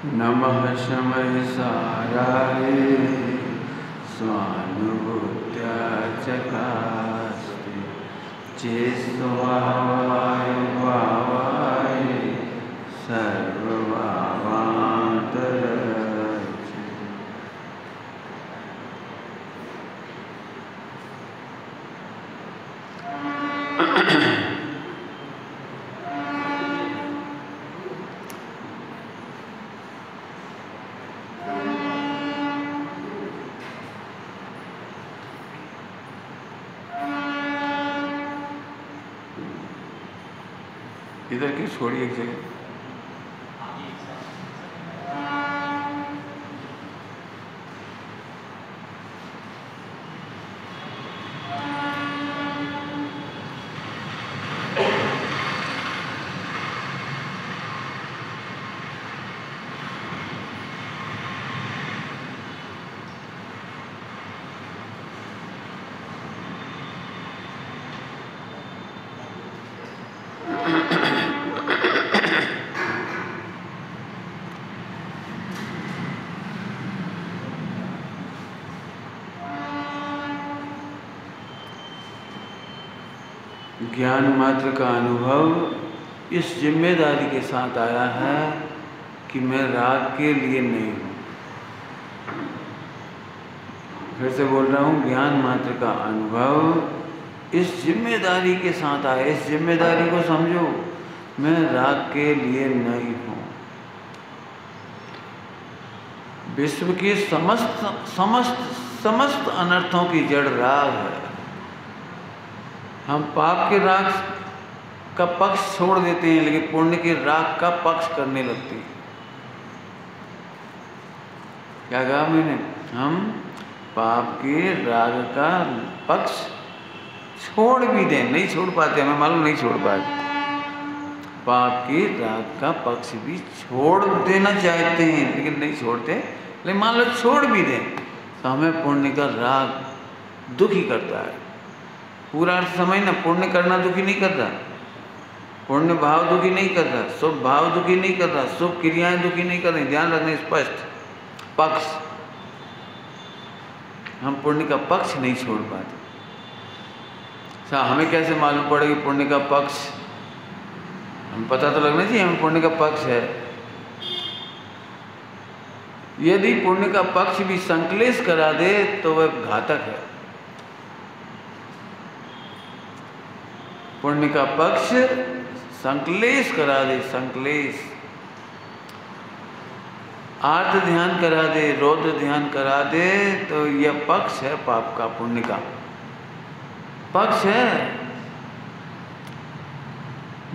नमः शमय साराय स्वानुभूत्या चकास्ते चेस्वावाय भावाय सर्वभावान्तरच्चे। इधर की छोड़िए एक जगह। ज्ञान मात्र का अनुभव इस जिम्मेदारी के साथ आया है कि मैं राग के लिए नहीं हूँ। फिर से बोल रहा हूँ, ज्ञान मात्र का अनुभव इस जिम्मेदारी के साथ आया। इस जिम्मेदारी को समझो, मैं राग के लिए नहीं हूँ। विश्व के समस्त अनर्थों की जड़ राग है। हम पाप के राग का पक्ष छोड़ देते हैं, लेकिन पुण्य के राग का पक्ष करने लगते हैं। क्या कहा मैंने? हम पाप के राग का पक्ष छोड़ भी दें, नहीं छोड़ पाते, हमें मालूम नहीं छोड़ पाते। पाप के राग का पक्ष भी छोड़ देना चाहते हैं, लेकिन नहीं छोड़ते। लेकिन मान लो छोड़ भी दें तो हमें पुण्य का राग दुखी करता है। पूरा अर्थ समझना, पुण्य करना दुखी नहीं कर रहा, पुण्य भाव दुखी नहीं कर रहा, शुभ भाव दुखी नहीं कर रहा, शुभ क्रियाएं दुखी नहीं कर रही। ध्यान रखना, स्पष्ट पक्ष। हम पुण्य का पक्ष नहीं छोड़ पाते। हमें कैसे मालूम पड़ेगा पुण्य का पक्ष? हम पता तो लगना चाहिए हमें पुण्य का पक्ष है। यदि पुण्य का पक्ष भी संक्लेश करा दे तो वह घातक है। पुण्य का पक्ष संक्लेश करा दे, संक्लेश, आर्त ध्यान करा दे, रौद्र ध्यान करा दे, तो यह पक्ष है पाप का, पुण्य का पक्ष है।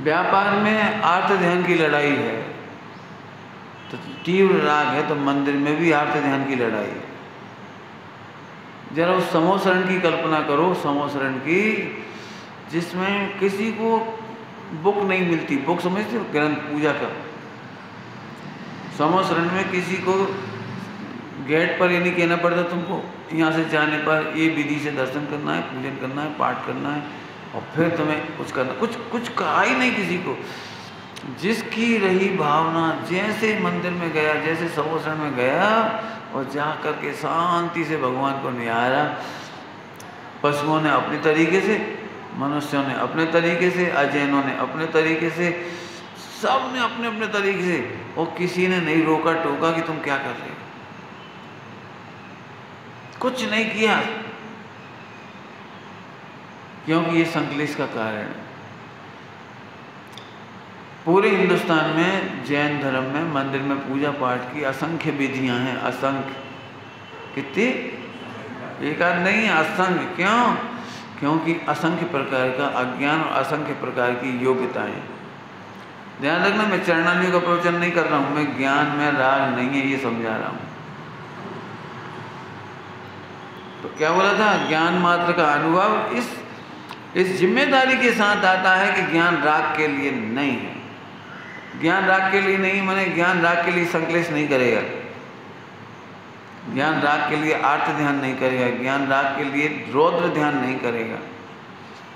व्यापार में आर्त ध्यान की लड़ाई है, तो तीव्र राग है तो मंदिर में भी आर्त ध्यान की लड़ाई है। जरा उस समोसरण की कल्पना करो, समोसरण की, जिसमें किसी को बुक नहीं मिलती। बुक समझते हो? ग्रंथ पूजा का। समोसरण में किसी को गेट पर ये नहीं कहना पड़ता तुमको यहाँ से जाने पर ये विधि से दर्शन करना है, पूजन करना है, पाठ करना है, और फिर तुम्हें कुछ करना। कुछ कहा ही नहीं किसी को। जिसकी रही भावना, जैसे मंदिर में गया, जैसे समोसरण में गया और जा करके शांति से भगवान को निहारा। पशुओं ने अपने तरीके से, मनुष्यों ने अपने तरीके से, अजैनों ने अपने तरीके से, सब ने अपने अपने तरीके से, और किसी ने नहीं रोका टोका कि तुम क्या कर रहे हो। कुछ नहीं किया, क्योंकि ये संक्लेश का कारण है। पूरे हिंदुस्तान में जैन धर्म में मंदिर में पूजा पाठ की असंख्य विधियां हैं, असंख्य। कितनी? एक आध नहीं, असंख्य। क्यों? क्योंकि असंख्य प्रकार का अज्ञान और असंख्य प्रकार की योग्यताएं। ध्यान रखना, मैं चरणालियों का प्रवचन नहीं कर रहा हूं, मैं ज्ञान में राग नहीं है ये समझा रहा हूं। तो क्या बोला था? ज्ञान मात्र का अनुभव इस जिम्मेदारी के साथ आता है कि ज्ञान राग के लिए नहीं है। ज्ञान राग के लिए नहीं माने ज्ञान राग के लिए संक्लेश नहीं करेगा, ज्ञान राग के लिए आर्त ध्यान नहीं करेगा, ज्ञान राग के लिए रौद्र ध्यान नहीं करेगा।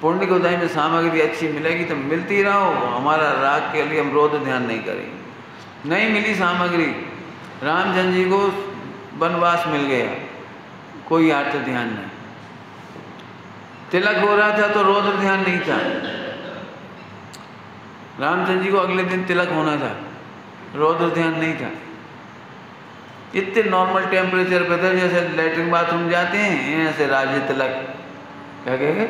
पुण्य की उदाई में सामग्री अच्छी मिलेगी तो मिलती रहो, हमारा राग के लिए हम रौद्र ध्यान नहीं करेंगे। नहीं मिली सामग्री रामचंद्र जी को वनवास मिल गया, कोई आर्त ध्यान नहीं। तिलक हो रहा था तो रौद्र ध्यान नहीं था। रामचंद्र जी को अगले दिन तिलक होना था, रौद्र ध्यान नहीं था। इतने नॉर्मल टेम्परेचर पे थे, जैसे लेटरिन बाथरूम जाते हैं ऐसे राज्य तिलक, क्या कह रहे,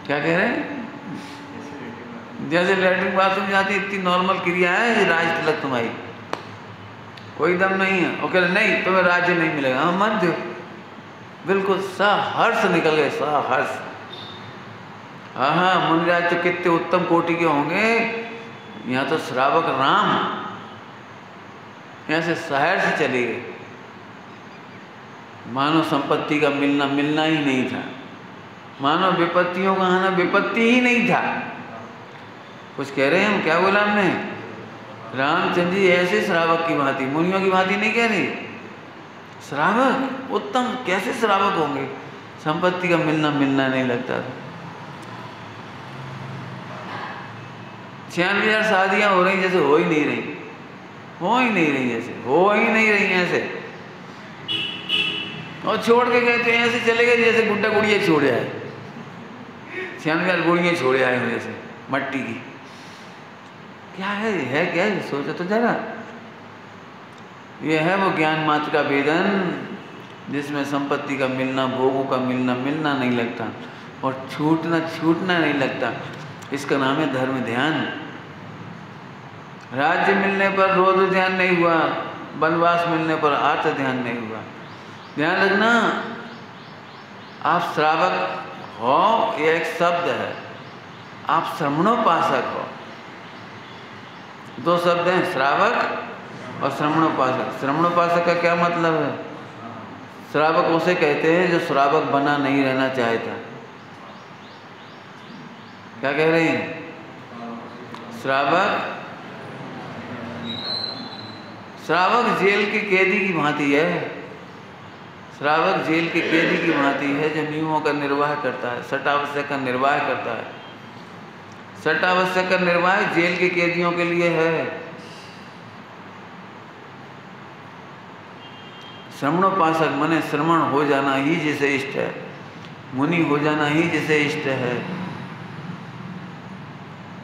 क्या कह रहे हैं, जैसे लेटरिन बाथरूम जाती इतनी नॉर्मल क्रिया है राज तिलक तुम्हारी, कोई दम नहीं है। और कह रहे नहीं तुम्हें राज्य नहीं मिलेगा, हाँ मत दो, बिल्कुल सहर्ष निकल गए, सहर्ष। हाँ मुनिराज तो कितने उत्तम कोटि के होंगे, यहाँ तो श्रावक राम यहाँ से शहर से चले गए, मानो संपत्ति का मिलना मिलना ही नहीं था, मानो विपत्तियों का आना विपत्ति ही नहीं था। कुछ कह रहे हैं हम, क्या बोला हमने, रामचंद्र जी ऐसे श्रावक की भांति, मुनियों की भांति नहीं कह रही, श्रावक उत्तम, कैसे श्रावक होंगे, संपत्ति का मिलना मिलना नहीं लगता था। 96,000 शादियाँ हो रही जैसे हो ही नहीं रही, हो ही नहीं रही जैसे, हो ही नहीं रही ऐसे, और छोड़ के गए तो ऐसे चले गए जैसे गुड्डा गुड़िया छोड़े आए, 96,000 गुड़िया छोड़े आए हो जैसे मट्टी की। क्या है क्या है, सोचो तो जरा। यह है वो ज्ञान मात्र का वेदन जिसमें संपत्ति का मिलना, भोगों का मिलना मिलना नहीं लगता और छूटना छूटना नहीं लगता। इसका नाम है धर्म ध्यान। राज्य मिलने पर रौद्र ध्यान नहीं हुआ, वनवास मिलने पर आर्त ध्यान नहीं हुआ। ध्यान रखना, आप श्रावक हो यह एक शब्द है, आप श्रमणोपासक हो। दो शब्द हैं, श्रावक और श्रमणोपासक। श्रमणोपासक का क्या मतलब है, श्रावक उसे कहते हैं जो श्रावक बना नहीं रहना चाहता। क्या कह रहे हैं, श्रावक, श्रावक जेल के कैदी की भांति है, श्रावक जेल के कैदी की भांति है जो नियमों का निर्वाह करता है, सटावश्यक का निर्वाह करता है। सटावश्यक का निर्वाह जेल के कैदियों के लिए है। श्रमणोपासक मने श्रमण हो जाना ही जिसे इष्ट है, मुनि हो जाना ही जिसे इष्ट है।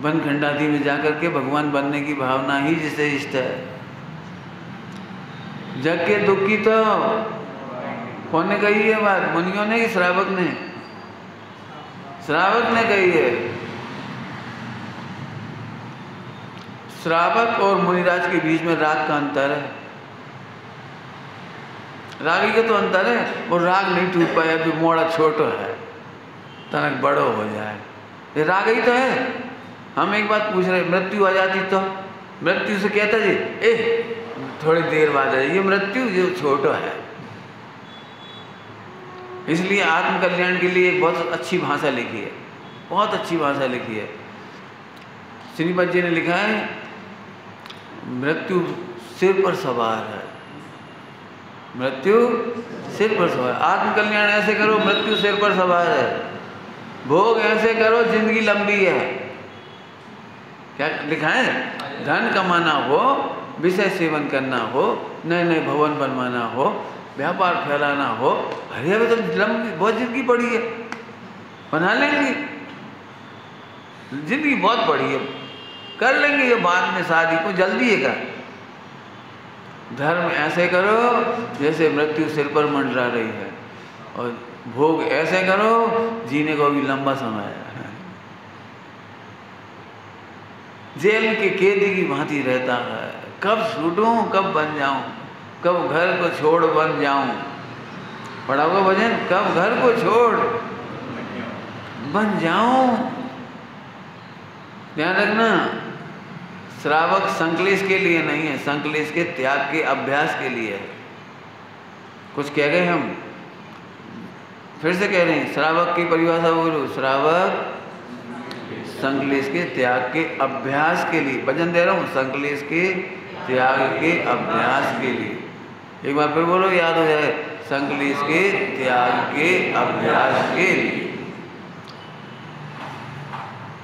वन खंडादि में जाकर के भगवान बनने की भावना ही जिसे इष्ट है। जग के दुखी तो कौन ने कही है बात, मुनियों ने कि श्रावक ने, श्रावक ने कही है। श्रावक और मुनिराज के बीच में राग का अंतर है, रागी का तो अंतर है, वो राग नहीं टूट पाया, अभी मोड़ा छोटा है, तनक बड़ो हो जाए, ये राग ही तो है। हम एक बात पूछ रहे, मृत्यु आ जाती तो मृत्यु से कहता जी ए थोड़ी देर बाद है, ये मृत्यु जो छोटा है। इसलिए आत्म कल्याण के लिए एक बहुत अच्छी भाषा लिखी है, बहुत अच्छी भाषा लिखी है। श्रीपद जी ने लिखा है, मृत्यु सिर पर सवार है, मृत्यु सिर पर सवार। आत्म कल्याण ऐसे करो, मृत्यु सिर पर सवार है। भोग ऐसे करो, जिंदगी लंबी है। क्या लिखा है, धन कमाना हो, विषय सेवन करना हो, नए नए भवन बनवाना हो, व्यापार फैलाना हो, अरे अभी तो लंबी बहुत जिंदगी पड़ी है, बना लेंगे, जिंदगी बहुत पड़ी है, कर लेंगे ये बाद में शादी, को जल्दी है का। धर्म ऐसे करो जैसे मृत्यु सिर पर मंडरा रही है, और भोग ऐसे करो जीने को भी लंबा समय है। जेल के कैदी की भांति रहता है, कब छूटूं कब बन जाऊं, कब घर को छोड़ बन जाऊं। पढ़ा हुआ भजन, कब घर को छोड़ बन जाऊं। ध्यान रखना, श्रावक संकलेश के लिए नहीं है, संकलेश के त्याग के अभ्यास के लिए है। कुछ कह गए हम, फिर से कह रहे हैं, श्रावक की परिभाषा बोलो, श्रावक संकलेश के त्याग के अभ्यास के लिए, भजन दे रहा हूँ, संकलेश के त्याग के अभ्यास के लिए। एक बार फिर बोलो, याद हो जाए, संकलेश के त्याग के अभ्यास के लिए।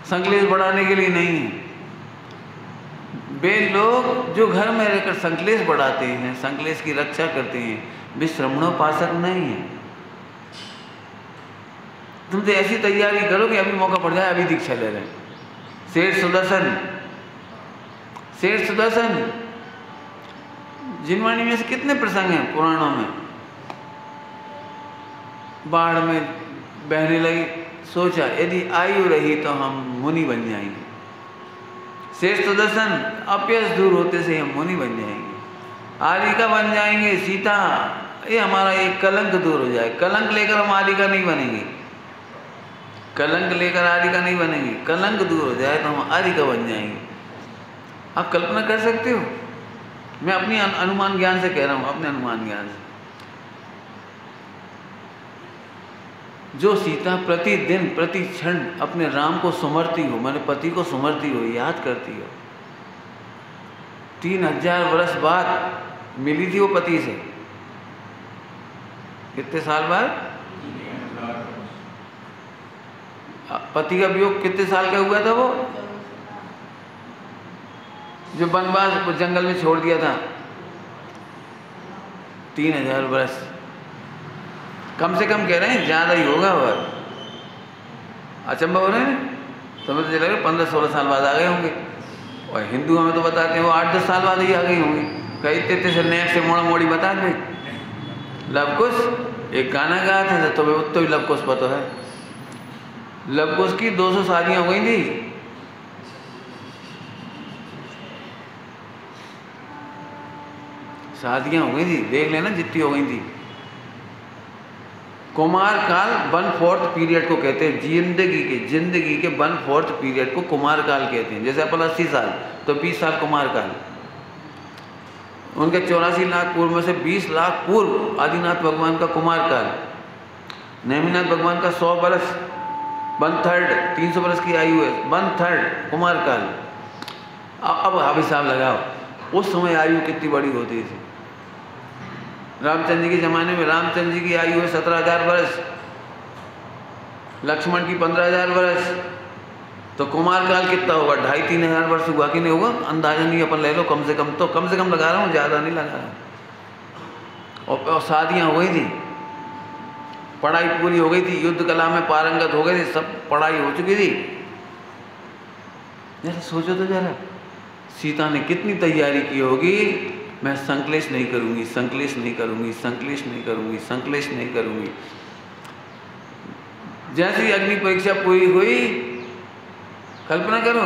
संकलेश बढ़ाने के लिए नहीं है। वे लोग जो घर में रहकर संकलेश बढ़ाते हैं, संकलेश की रक्षा करते हैं, वे श्रमणोपासक नहीं है। तुम तो ऐसी तैयारी करो कि अभी मौका पड़ जाए, अभी दीक्षा ले लें। शेष सुदर्शन जिनवाणी में से कितने प्रसंग हैं पुराणों में। बाढ़ में बहने लगी, सोचा यदि आयु रही तो हम मुनि बन जाएंगे। शेष सुदर्शन अपयश दूर होते से हम मुनि बन जाएंगे, आरिका बन जाएंगे। सीता, ये हमारा एक कलंक दूर हो जाए। कलंक लेकर हम आरिका नहीं बनेंगे, कलंक लेकर आरिका नहीं बनेंगे, कलंक दूर हो जाए तो हम आरिका बन जाएंगे। आप कल्पना कर सकते हो? मैं अपनी अनुमान ज्ञान से कह रहा हूँ, अपने अनुमान ज्ञान से। जो सीता प्रतिदिन प्रति क्षण अपने राम को सुमरती हो, मैंने पति को सुमरती हो, याद करती हो। 3000 वर्ष बाद मिली थी वो पति से। कितने साल बाद? पति का वियोग कितने साल का हुआ था वो? जो वनवास जंगल में छोड़ दिया था, 3000 वर्ष कम से कम कह रहे हैं, ज़्यादा ही होगा। और अचंभा हो रहे हैं, समझ तो चलेगा 15-16 साल बाद आ गए होंगे। और हिंदुओं में तो बताते हैं वो 8-10 साल बाद ही आ गई होंगी। कई इतने से नए से मोड़ा मोड़ी बता दें। लवकुश एक गाना गाया था, तो उत्तो ही लवकुश पता है। लवकुश की 200 शादियाँ हो गई थी। शादियाँ हो गई थी, देख लेना जितनी हो गई थी। कुमार काल 1/4 पीरियड को कहते हैं। जिंदगी के 1/4 पीरियड को कुमार काल कहते हैं। जैसे अपन 80 साल तो 20 साल कुमार काल। उनके 84 लाख पूर्व में से 20 लाख पूर्व आदिनाथ भगवान का कुमार काल, नेमिनाथ भगवान का 100 बरस 1/3 300 बरस की आयु है, 1/3 कुमार काल। अब हिसाब लगाओ उस समय आयु कितनी बड़ी होती थी। रामचंद्र जी के ज़माने में रामचंद्र जी की आयु है 17,000 वर्ष, लक्ष्मण की 15,000 वर्ष। तो कुमार काल कितना होगा? 2,500-3 हज़ार वर्ष हुआ कि नहीं होगा? अंदाजा नहीं, अपन ले लो कम से कम। तो कम से कम लगा रहा हूँ, ज़्यादा नहीं लगा रहा। और शादियाँ हो गई थी, पढ़ाई पूरी हो गई थी, युद्ध कला में पारंगत हो गए थे, सब पढ़ाई हो चुकी थी। जरा सोचो तो जरा, सीता ने कितनी तैयारी की होगी। मैं संकलेश नहीं करूंगी, संकलेश नहीं करूंगी, संकलेश नहीं करूंगी, संकलेश नहीं करूंगी। जैसी अग्नि परीक्षा पूरी हुई, कल्पना करो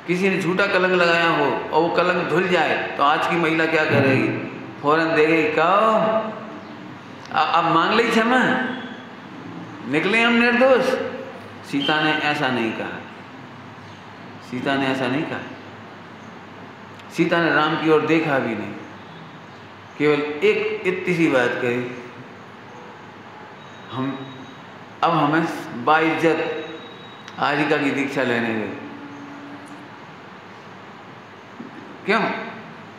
किसी ने झूठा कलंक लगाया हो और वो कलंक धुल जाए तो आज की महिला क्या करेगी? फौरन देगी, कहो अब मांग ली क्षमा, निकले हम निर्दोष। सीता ने ऐसा नहीं कहा, सीता ने ऐसा नहीं कहा। सीता ने राम की ओर देखा भी नहीं, केवल एक इतनी सी बात कही, अब हमें बाइज्जत आरिका की दीक्षा लेने दे। क्यों?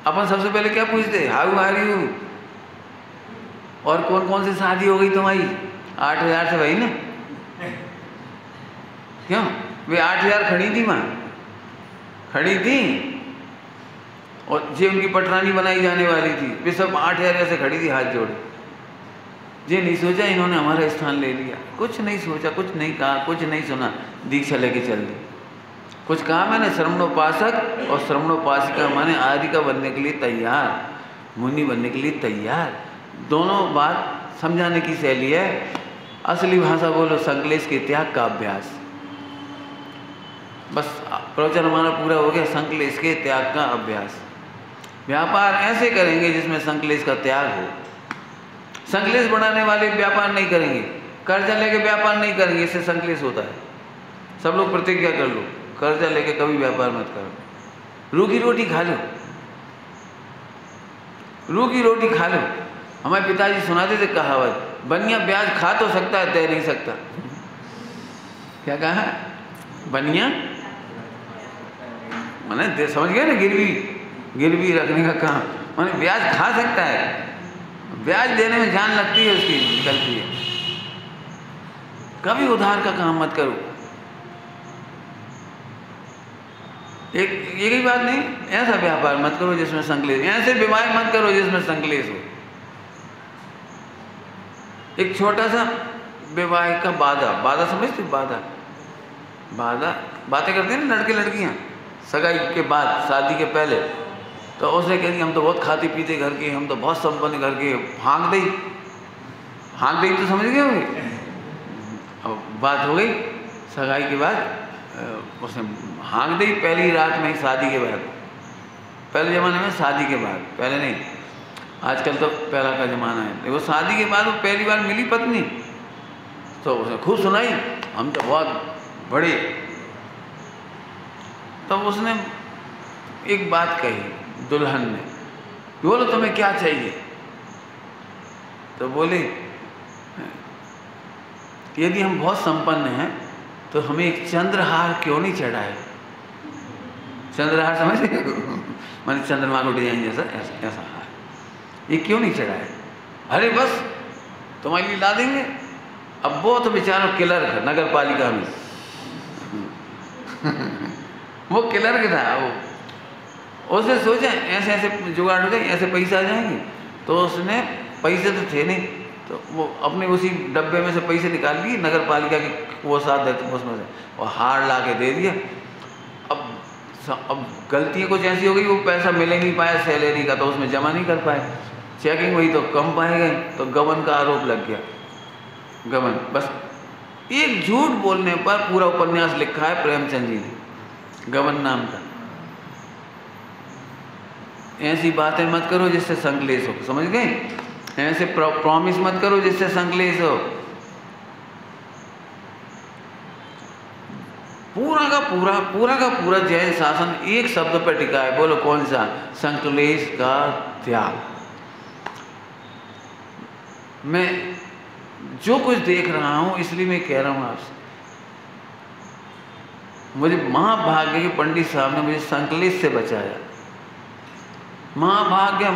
अपन सबसे पहले क्या पूछते? How are you? और कौन कौन सी शादी हो गई तुम्हारी? 8,000 से भाई ना। क्यों? वे 8,000 खड़ी थी, वहाँ खड़ी थी, और जे उनकी पटरानी बनाई जाने वाली थी, वे सब 8,000 ऐसे खड़ी थी हाथ जोड़े। ये नहीं सोचा इन्होंने हमारा स्थान ले लिया, कुछ नहीं सोचा, कुछ नहीं कहा, कुछ नहीं सुना, दीक्षा लेके चल दी। कुछ कहा मैंने? श्रमणोपासक और श्रमणोपासिका माने आरिका बनने के लिए तैयार, मुनि बनने के लिए तैयार। दोनों बात समझाने की शैली है। असली भाषा बोलो, संकलेश के त्याग का अभ्यास। बस प्रवचन हमारा पूरा हो गया, संकलेश के त्याग का अभ्यास। व्यापार ऐसे करेंगे जिसमें संकलेश का त्याग हो। संकलेश बढ़ाने वाले व्यापार नहीं करेंगे, कर्जा लेके व्यापार नहीं करेंगे, इससे संकलेश होता है। सब लोग प्रतिज्ञा कर लो, कर्जा लेके कभी व्यापार मत करो। रूखी रोटी खा लो, रूखी रोटी खा लो। हमारे पिताजी सुनाते थे कहावत, बनिया ब्याज खा तो सकता है, दे नहीं सकता। क्या कहा? बनिया माने समझ गए ना, गिरवी रखने का काम। माने ब्याज खा सकता है, ब्याज देने में जान लगती है उसकी, निकलती है। कभी उधार का काम मत करो। एक ही बात नहीं, ऐसा व्यापार मत करो जिसमें संकलेश, ऐसे विवाह मत करो जिसमें संकलेश हो। एक छोटा सा विवाह का बाधा समझते, बाधा बातें करते हैं ना लड़के लड़कियां सगाई के बाद, शादी के पहले, तो उसने कह दिया हम तो बहुत खाते पीते घर के, हम तो बहुत संपन्न घर के, हाँक दी तो समझ गए होंगे। अब बात हो गई सगाई के बाद, उसने हाँक दी पहली रात में, शादी के बाद, पहले ज़माने में शादी के बाद, पहले नहीं, आजकल तो पहला का ज़माना है। वो शादी के बाद वो पहली बार मिली पत्नी, तो उसने खूब सुनाई हम तो बहुत बड़े। तो उसने एक बात कही दुल्हन ने, बोलो तुम्हें क्या चाहिए? तो बोले यदि हम बहुत संपन्न हैं तो हमें एक चंद्रहार क्यों नहीं चढ़ाए? चंद्रहार समझ मैंने चंद्रमा को डिजाइन जैसा ऐसा हार, ये क्यों नहीं चढ़ाए? अरे बस तुम्हारे लिए ला देंगे। अब वो तो बेचारा क्लर्क है नगर पालिका में वो क्लर्क था, वो उसने सोचा ऐसे ऐसे जुगाड़ हो जाए, ऐसे पैसे आ जाएंगे। तो उसने पैसे तो थे नहीं, तो वो अपने उसी डब्बे में से पैसे निकाल लिए, नगर पालिका के वो साथ देते उसमें से, और हार ला के दे दिया। अब गलतियाँ कुछ ऐसी हो गई, वो पैसा मिल नहीं पाया सैलरी का, तो उसमें जमा नहीं कर पाए, चेकिंग हुई तो कम पाए गए, तो गबन का आरोप लग गया। गबन, बस एक झूठ बोलने पर पूरा उपन्यास लिखा है प्रेमचंद जी ने, गबन नाम का। ऐसी बातें मत करो जिससे संकलेश हो, समझ गए? ऐसे प्रॉमिस मत करो जिससे संकलेश हो। पूरा का पूरा जैन शासन एक शब्द पर टिका है, बोलो कौन सा? संकलेश का त्याग। मैं जो कुछ देख रहा हूं इसलिए मैं कह रहा हूं आपसे, मुझे महाभाग्य के पंडित साहब ने मुझे संकलेश से बचाया। महाभाग्य।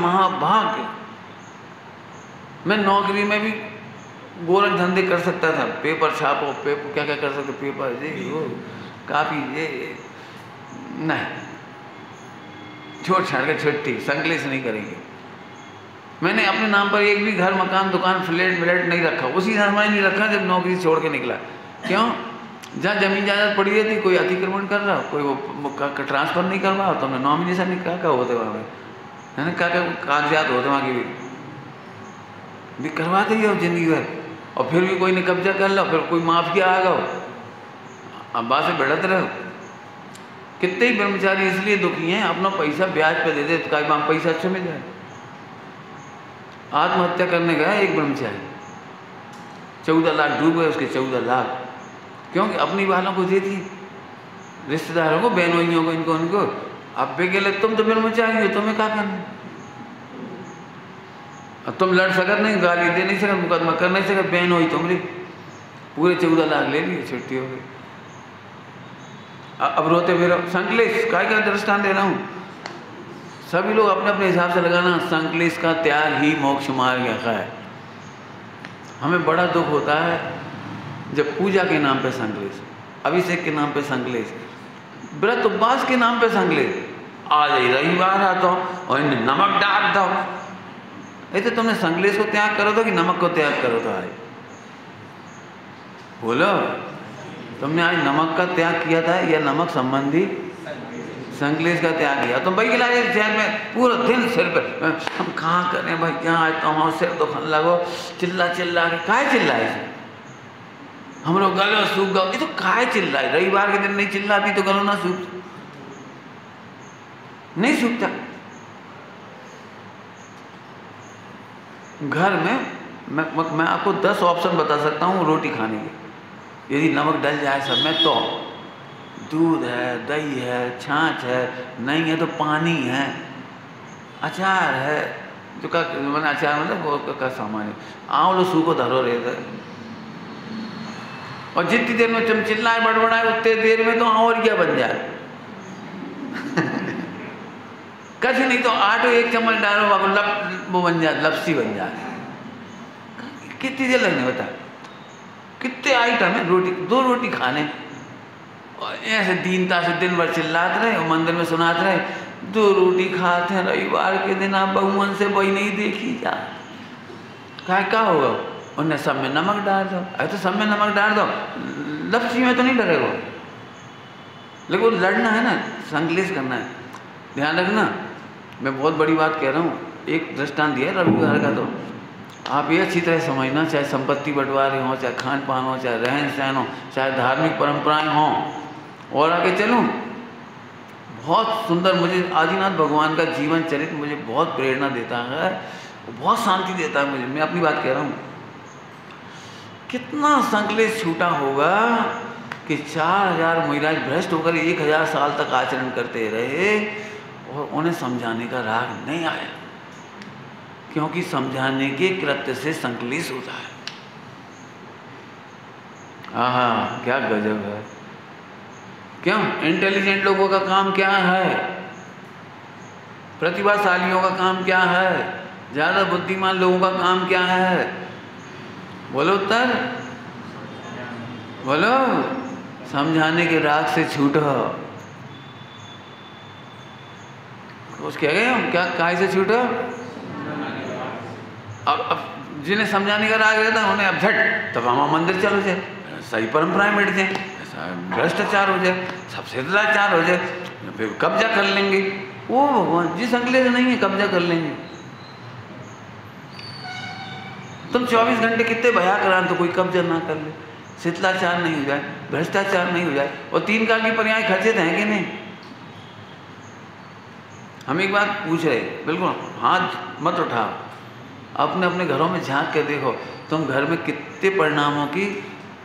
मैं नौकरी में भी गोरख धंधे कर सकता था, पेपर छापो, पेपर क्या क्या कर सकते, पेपर ये वो कापी ये नहीं, छोड़ छाड़ के छुट्टी, संकलेश नहीं करेंगे। मैंने अपने नाम पर एक भी घर मकान दुकान फ्लैट नहीं रखा, उसी समय नहीं रखा जब नौकरी छोड़ के निकला। क्यों? जहाँ जमीन जायदाद पड़ी रहती, कोई अतिक्रमण कर रहा, कोई वो ट्रांसफर नहीं कर रहा, तो हमने नॉमिनेशन नहीं क्या होते वहाँ पे, है ना, क्या क्या कागजात होते वहाँ की भी करवाते ही हो जिंदगी भर, और फिर भी कोई ने कब्जा कर लो, फिर कोई माफिया आ गया, अब बात से बढ़त रहो। कितने ही ब्रह्मचारी इसलिए दुखी हैं, अपना पैसा ब्याज पे दे दे तो कई बार पैसा अच्छा मिल जाए। आत्महत्या करने गया एक ब्रह्मचारी, 14 लाख डूब गए उसके, 14 लाख, क्योंकि अपनी वालों को दे दिए, रिश्तेदारों को, बहनोइयों को, इनको उनको। अब भी गए तुम तो ब्रह्मचारी हो, तुम्हें क्या करना? अब तुम लड़ सकत नहीं, गाली दे नहीं सकत, मुकदमा कर नहीं सकत, बहन हुई तुम्हारी, पूरे 14 लाख ले लिए, छुट्टी हो गई। अब रोते फिर संकलेश काय का दृष्टांत दे रहा हूँ। सभी लोग अपने अपने हिसाब से लगाना, संकलेश का त्याग ही मोक्ष मार्ग है। हमें बड़ा दुख होता है जब पूजा के नाम पे संकलेश, अभिषेक के नाम पे संकलेश, व्रत उपवास के नाम पे संकलेश। आज ही रविवार आता हूँ और इन्हें नमक डाल दो, ऐसे तुमने संकलेश को त्याग करो तो कि नमक को त्याग करो तो? आज बोलो, तुमने आज नमक का त्याग किया था या नमक संबंधी संकलेश का त्याग किया? तुम भाई गिला शहर में पूरा दिन सिर पे, हम कहाँ करें भाई, क्या आज तो हमारे सिर दुखन लगो, चिल्ला के काहे चिल्लाए? हम लोग गलो सूख गो, ये तो काहे चिल्लाए? रविवार के दिन नहीं चिल्लाती तो गलो ना सूख, नहीं सूखता। घर में मैं आपको 10 ऑप्शन बता सकता हूँ रोटी खाने के, यदि नमक डल जाए सब में तो दूध है, दही है, छाछ है, नहीं है तो पानी है, अचार है, जो का मैंने अचार मतलब वो का सामान है, आंवलो सूखो धरो रहता है। और जितनी देर में तुम चिल्लाए बड़बड़ाए उतने देर में तो और क्या बन जाए कछ नहीं तो आटो एक चम्मच डालो वो बन जाए, लपसी बन जाए। कितनी देर लगने बता, कितने आइटम है रोटी, 2 रोटी खाने, और ऐसे दीनता से दिन भर चिल्लाते रहे और मंदिर में सुनाते रहे, 2 रोटी खाते हैं रविवार के दिन, आप बहुमन से वही नहीं देखी जा। क्या होगा? उन्हें सब में नमक डाल दो। अरे तो सब में नमक डाल दो, लपसी में तो नहीं डरेगा, लेकिन लड़ना है ना, संकलेश करना है। ध्यान रखना, मैं बहुत बड़ी बात कह रहा हूँ। एक दृष्टांत दिया रविवार का, तो आप ये अच्छी तरह समझना, चाहे संपत्ति बंटवारे हों, चाहे खान पान हो, चाहे रहन सहन हो, चाहे धार्मिक परंपराएं हों। और आगे चलूँ, बहुत सुंदर, मुझे आदिनाथ भगवान का जीवन चरित्र मुझे बहुत प्रेरणा देता है, बहुत शांति देता है मुझे। मैं अपनी बात कह रहा हूँ, कितना संकलेश छूटा होगा कि 4000 महिलाएं भ्रष्ट होकर 1000 साल तक आचरण करते रहे और उन्हें समझाने का राग नहीं आया, क्योंकि समझाने के कृत्य से संकलेश होता है। आहा, क्या गजब है। क्यों? इंटेलिजेंट लोगों का काम क्या है? प्रतिभाशालियों का काम क्या है? ज्यादा बुद्धिमान लोगों का काम क्या है? बोलो उत्तर, बोलो। समझाने के राग से छूटो। कुछ कह गए हम? क्या काय से छूटो? अब जिन्हें समझाने का राग रहता है उन्हें अब झट तब हम मंदिर चलो जाए, सही परंपराएं मिट जाए, भ्रष्टाचार हो जाए, सब शिथिलाचार हो जाए, फिर कब्जा कर लेंगे। वो भगवान जी, संकलेश नहीं है, कब्जा कर लेंगे। तुम 24 घंटे कितने भया करा तो कोई कब्जा ना कर ले, शिथिलाचार नहीं हो जाए, भ्रष्टाचार नहीं हो जाए, और 3 काल की पर्याय खर्चित हैं कि नहीं? हम एक बात पूछ रहे, बिल्कुल हाथ मत उठाओ, अपने अपने घरों में झांक के देखो, तुम घर में कितने परिणामों की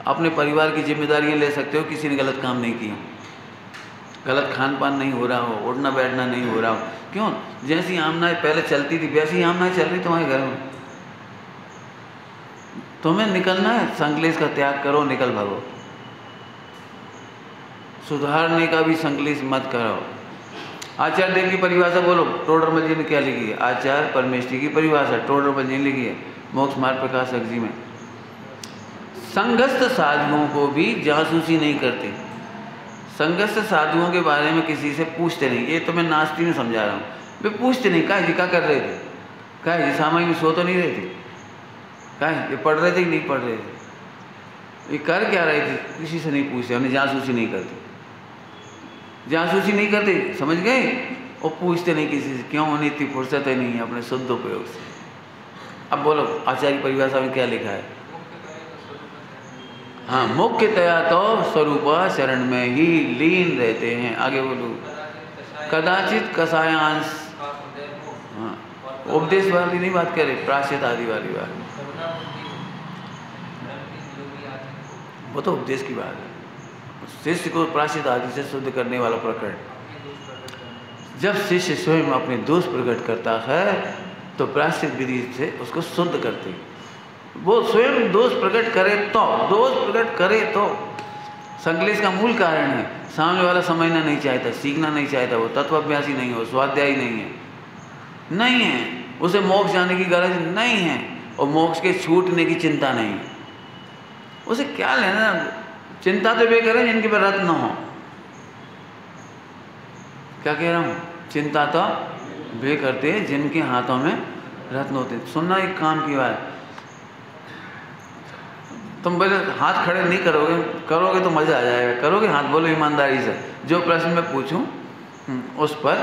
अपने परिवार की जिम्मेदारियां ले सकते हो। किसी ने गलत काम नहीं किया, गलत खान पान नहीं हो रहा हो, उठना बैठना नहीं हो रहा हो। क्यों? जैसी आमनाएं पहले चलती थी वैसी आमनाएं चल रही तुम्हारे घर में। तुम्हें निकलना है, संकलेश का त्याग करो, निकल भागो। सुधारने का भी संकलेश मत करो। आचार्य देव की परिभाषा बोलो, टोडरमल जी ने क्या लिखी है? आचार्य परमेश्वरी की परिभाषा टोडरमल जी ने लिखी है मोक्ष मार्ग प्रकाशक जी में। संघस्थ साधुओं को भी जासूसी नहीं करते, संघस्थ साधुओं के बारे में किसी से पूछते नहीं। ये तो मैं नास्ती में समझा रहा हूँ, वे पूछते नहीं, क्या जी क्या कर रहे थे, क्या जी सामाई में सो तो नहीं रहे थे, क्या ये पढ़ रहे थे कि नहीं पढ़ रहे थे, ये कर क्या रहे थे, किसी से नहीं पूछते। उन्हें जासूसी नहीं करते, जासूसी नहीं करते, समझ गए? और पूछते नहीं किसी से, क्यों? उन्हें इतनी फुर्सत ही नहीं है अपने शुद्ध उपयोग से। अब बोलो आचार्य की परिभाषा में क्या लिखा है? हाँ, मुख्यतया तो स्वरूप शरण में ही लीन रहते हैं। आगे बोलो, कदाचित कसायांश, हाँ उपदेश वाली नहीं बात कर रहे, प्राश्चित आदि वाली बात, वो तो उपदेश की बात है। शिष्य को प्राश्चित आदि से शुद्ध करने वाला प्रकरण, जब शिष्य स्वयं अपने दोष प्रकट करता है तो प्राश्चित विधि से उसको शुद्ध करते हैं। वो स्वयं दोष प्रकट करे तो, दोष प्रकट करे तो संकलेश का मूल कारण है। सामने वाला समझना नहीं चाहता, सीखना नहीं चाहता, वो तत्वाभ्यासी नहीं हो, स्वाध्यायी नहीं है, उसे मोक्ष जाने की गरज नहीं है और मोक्ष के छूटने की चिंता नहीं है। उसे क्या लेना, चिंता तो वे करें जिनके पर रत्न हो। क्या कह रहा हूँ? चिंता तो वे करते हैं जिनके हाथों में रत्न होते। सुनना एक काम की बात, तुम पहले हाथ खड़े नहीं करोगे, करोगे तो मज़ा आ जाएगा। करोगे हाथ, बोलो ईमानदारी से, जो प्रश्न मैं पूछूं उस पर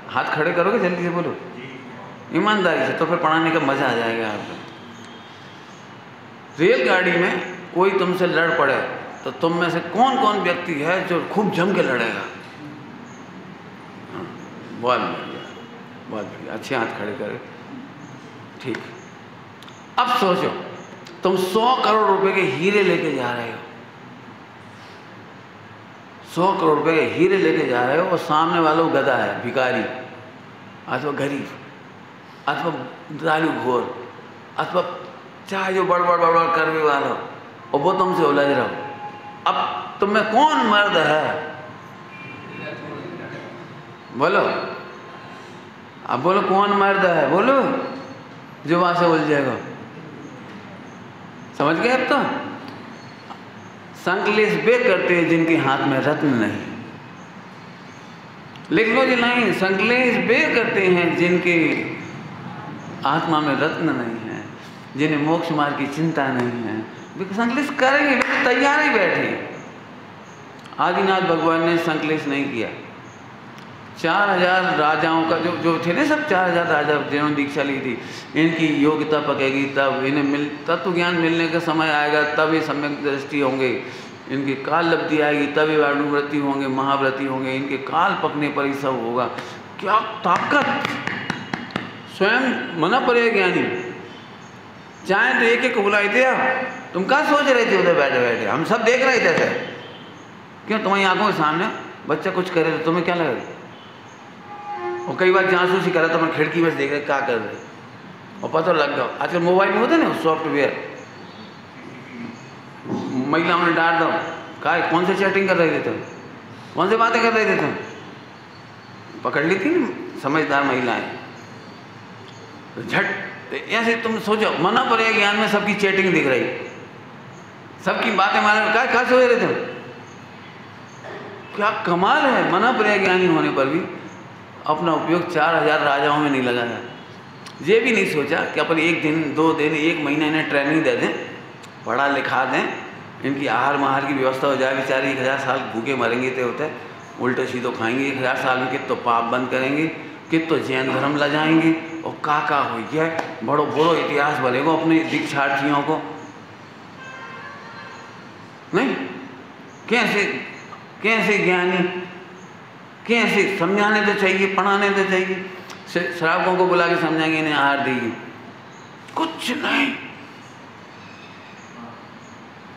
हाथ खड़े करोगे, जल्दी से बोलो ईमानदारी से, तो फिर पढ़ाने का मज़ा आ जाएगा आपको। रेलगाड़ी में कोई तुमसे लड़ पड़े तो तुम में से कौन कौन व्यक्ति है जो खूब जम के लड़ेगा? बहुत बढ़िया, बहुत बढ़िया, अच्छे हाथ खड़े करे, ठीक। अब सोचो, तुम 100 करोड़ रुपए के हीरे लेके जा रहे हो, 100 करोड़ रुपए के हीरे लेके जा रहे हो और सामने वाला गधा है, भिखारी अथवा गरीब अथवा दारू घोर अथवा चाहे जो बड़ करने वाला हो, और वो तुमसे उलझ रहा हो। अब तुम में कौन मर्द है? बोलो, अब बोलो कौन मर्द है, बोलो, जो वहां से उलझेगा। समझ गए? अब तो संकलेश वे करते हैं जिनके हाथ में रत्न नहीं। लिख लो जी लाइन, संकलेश वे करते हैं जिनके आत्मा में रत्न नहीं है, जिन्हें मोक्ष मार्ग की चिंता नहीं है, वे संकलेश करेंगे, वे तो तैयार ही बैठे। आदिनाथ भगवान ने संकलेश नहीं किया। 4000 राजाओं का जो थे ना, सब 4000 राजा जिन्होंने दीक्षा ली थी, इनकी योग्यता पकेगी तब इन्हें तत्व ज्ञान मिलने का समय आएगा, तब ये सम्यक दृष्टि होंगे, इनकी काल लब्धि आएगी तब ये वाणुव्रति होंगे, महाव्रति होंगे, इनके काल पकने पर ही सब होगा। क्या ताकत! स्वयं मना पड़े ज्ञानी चाहे तो एक एक बुलाए थे। तुम क्या सोच रहे थे उधर बैठे बैठे? हम सब देख रहे थे सर। क्यों तुम्हारी आंखों के सामने बच्चा कुछ करे तो तुम्हें क्या लगा? और कई बार जासूसी करा तो मैं खिड़की में देख रहे क्या कर रहे, और पता लग गया। आजकल मोबाइल में होते ना सॉफ्टवेयर, महिलाओं ने डांट दो, कहा कौन से चैटिंग कर रहे थे तुम, कौन से बातें कर रहे थे तुम, पकड़ ली थी ना समझदार महिलाएं। तो झट ऐसे तुम सोचो, मना पड़े ज्ञान में सबकी चैटिंग दिख रही, सबकी बातें मारने, क्या सोच रहे थे? क्या कमाल है! मना पड़े ज्ञानी होने पर भी अपना उपयोग 4000 राजाओं में नहीं लगाया। ये भी नहीं सोचा कि अपन 1 दिन 2 दिन 1 महीना इन्हें ट्रेनिंग दे दें, पढ़ा लिखा दें, इनकी आहार महार की व्यवस्था हो जाए। बेचारे 1000 साल भूखे मरेंगे तो होते उल्टे सीधो खाएंगे। 1000 साल में कित तो पाप बंद करेंगे, कित तो जैन धर्म ला जाएंगे, और का हो गया बड़ो बड़ो इतिहास बनेगा अपने दीक्षार्थियों को। नहीं, कैसे ज्ञानी, कैसे समझाने तो चाहिए, पढ़ाने तो चाहिए। श्रावकों को बुला के समझाएंगे, इन्हें आहार देंगे, कुछ नहीं।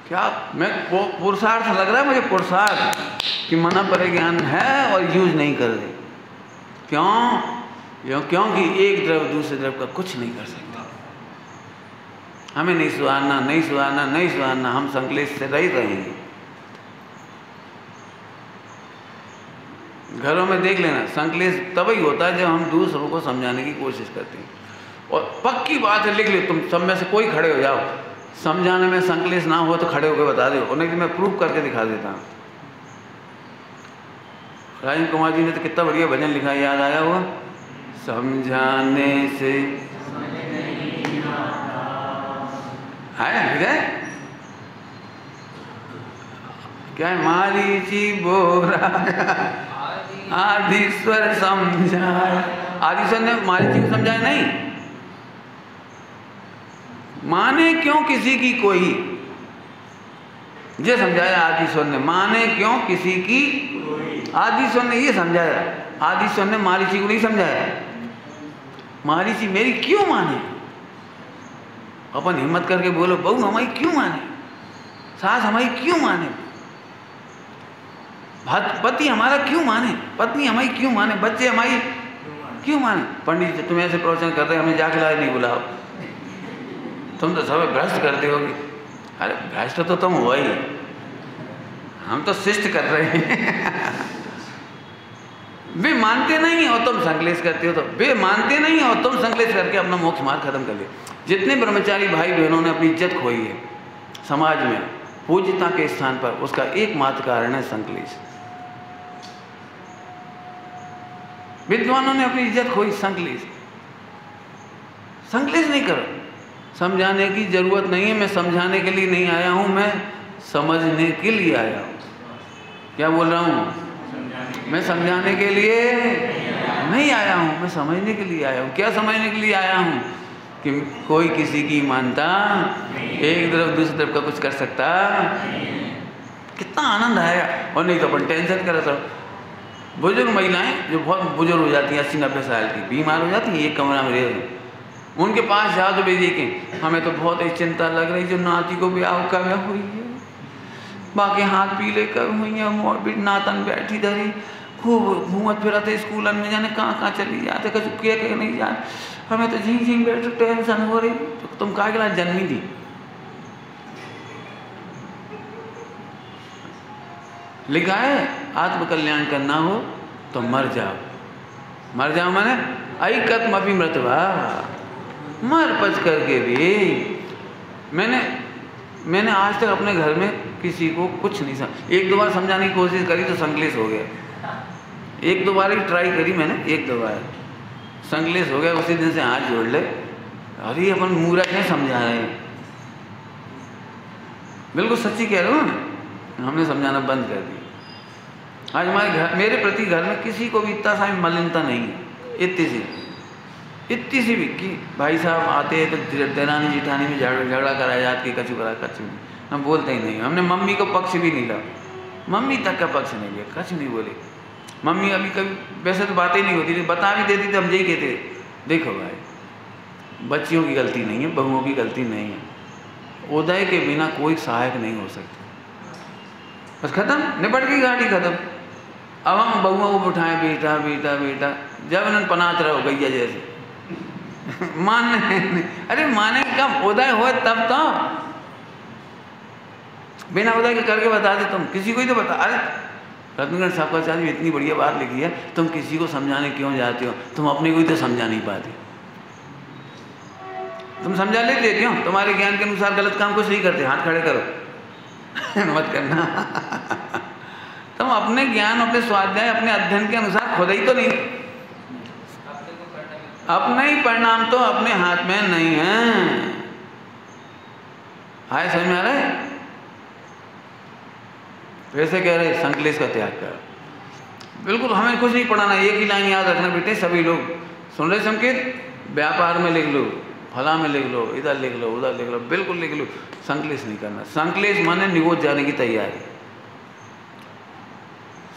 क्या मैं पुरुषार्थ लग रहा है मुझे, पुरुषार्थ कि मना पड़े ज्ञान है और यूज नहीं कर रहे। क्योंकि एक द्रव दूसरे द्रव का कुछ नहीं कर सकता। हमें नहीं सुधारना, हम संकलेश से रहित रहेंगे। घरों में देख लेना, संकलेश तभी होता है जब हम दूसरों को समझाने की कोशिश करते हैं। और पक्की बात है, लिख लो तुम सब में से कोई खड़े हो जाओ, समझाने में संकलेश ना हो तो खड़े होकर बता दो, और नहीं तो मैं प्रूफ करके दिखा देता हूँ। राजेंद्र कुमार जी ने तो कितना बढ़िया भजन लिखा है, याद आया हुआ? समझाने से है क्या है? मारीची बोरा आदिश्वर समझाया। आदिश्वर ने मारीची को समझाया नहीं। माने क्यों किसी की कोई, ये समझाया आदिश्वर ने। माने क्यों किसी की, आदिश्वर ने ये समझाया। आदिश्वर ने मारीची को नहीं समझाया, मारीची मेरी क्यों माने। अपन हिम्मत करके बोलो, बहू हमारी क्यों माने, सास हमारी क्यों माने, पति हमारा क्यों माने, पत्नी हमारी क्यों माने, बच्चे हमारी क्यों माने। पंडित जी तुम ऐसे प्रवचन कर रहे, हमें जाके लाए नहीं बुलाओ, तुम तो सब भ्रष्ट करते होगे। अरे भ्रष्ट तो तुम हुआ ही, हम तो शिष्ट कर रहे हैं। वे मानते नहीं और तुम संकलेश करते हो, तो वे मानते नहीं और तुम संकलेश करके अपना मोक्ष मार्ग खत्म कर लिया। जितने ब्रह्मचारी भाई बहनों ने अपनी इज्जत खोई है समाज में पूज्यता के स्थान पर, उसका एकमात्र कारण है संकलेश। विद्वानों ने अपनी इज्जत खोई, संकलेश। संकलेश नहीं करो, समझाने की जरूरत नहीं है। मैं समझाने के लिए नहीं आया हूं, मैं समझने के लिए आया हूं। क्या बोल रहा हूं? मैं समझाने के लिए नहीं आया हूं, मैं समझने के लिए आया हूं। क्या समझने के लिए आया हूं? कि कोई किसी की मानता, एक तरफ दूसरी तरफ का कुछ कर सकता, कितना आनंद आएगा। और नहीं तो अपन टेंशन कर रहा। बुजुर्ग महिलाएं जो बहुत बुजुर्ग हो जाती हैं, 80-90 साल की, बीमार हो जाती हैं, एक कमरा में रह, उनके पास जाओ तो बेजी के हमें तो बहुत ही चिंता लग रही, जो नाती को ब्याह कब हुई है, बाकी हाथ पीले कब हुई है, नातन बैठी धरी, खूब घूमत फिरते स्कूलन में, जाने कहाँ चली जाते, कुछ के नहीं जाते, हमें तो झिंग बैठ टेंशन हो रही। तो तुम कहा के जन्मी थी? लिखा है आत्मकल्याण करना हो तो मर जाओ। मर जाओ माने ऐकत्म अपि मृतवा, मर पच करके भी। मैंने मैंने आज तक अपने घर में किसी को कुछ नहीं समझ, एक दो बार समझाने की कोशिश करी तो संकलेश हो गया। एक दो बार ही ट्राई करी मैंने, एक दो बार संकलेश हो गया। उसी दिन से हाथ जोड़ ले, अरे अपन मूर्ख है, समझा रहे हैं। बिल्कुल सच्ची कह रहा हूँ मैं, हमने समझाना बंद कर दिया। आज हमारे घर, मेरे प्रति घर में किसी को भी इतना सा मलिनता नहीं है, इतनी सी भी कि भाई साहब आते हैं तो देरानी जिठानी में झगड़ा कराया जाती है, कछु करा कछु नहीं, हम बोलते ही नहीं। हमने मम्मी को पक्ष भी नहीं लिया, मम्मी तक का पक्ष नहीं लिया, कछु नहीं बोले। मम्मी अभी कभी वैसे तो बातें नहीं होती थी, बता भी देती तो हम यही कहते, देखो भाई बच्चियों की गलती नहीं है, बहुओं की गलती नहीं है, उदय के बिना कोई सहायक नहीं हो सकता। बस खत्म, निपट गई गाड़ी खत्म। अब हम बहुओं को उठाएं, बेटा बेटा बेटा, जब उन्होंने पनात रहो गैया जैसे मानने नहीं। अरे माने कब उदय हो तब तो, बिना उदय के करके बता दे तुम, किसी को ही तो बता। अरे रत्नगढ़ साहब इतनी बढ़िया बात लिखी है, तुम किसी को समझाने क्यों जाते हो, तुम अपने को ही तो समझा नहीं पाते। तुम समझा लेते क्यों, तुम्हारे ज्ञान के अनुसार गलत काम कुछ नहीं करते, हाथ खड़े करो मत करना तुम अपने ज्ञान, अपने स्वाध्याय, अपने अध्ययन के अनुसार खुद ही तो नहीं, अपने ही परिणाम तो अपने हाथ में नहीं है। हाय समझ में आ रहा है? वैसे कह रहे संकलेश का त्याग कर, बिल्कुल हमें कुछ नहीं पढ़ाना। एक ही लाइन याद रखना बेटे, सभी लोग सुन रहे संकेत, व्यापार में लिख लो, फला में लिख लो, इधर लिख लो, उधर लिख लो, बिल्कुल लिख लो। संकलेश नहीं करना। संकलेश माने निगोद जाने की तैयारी।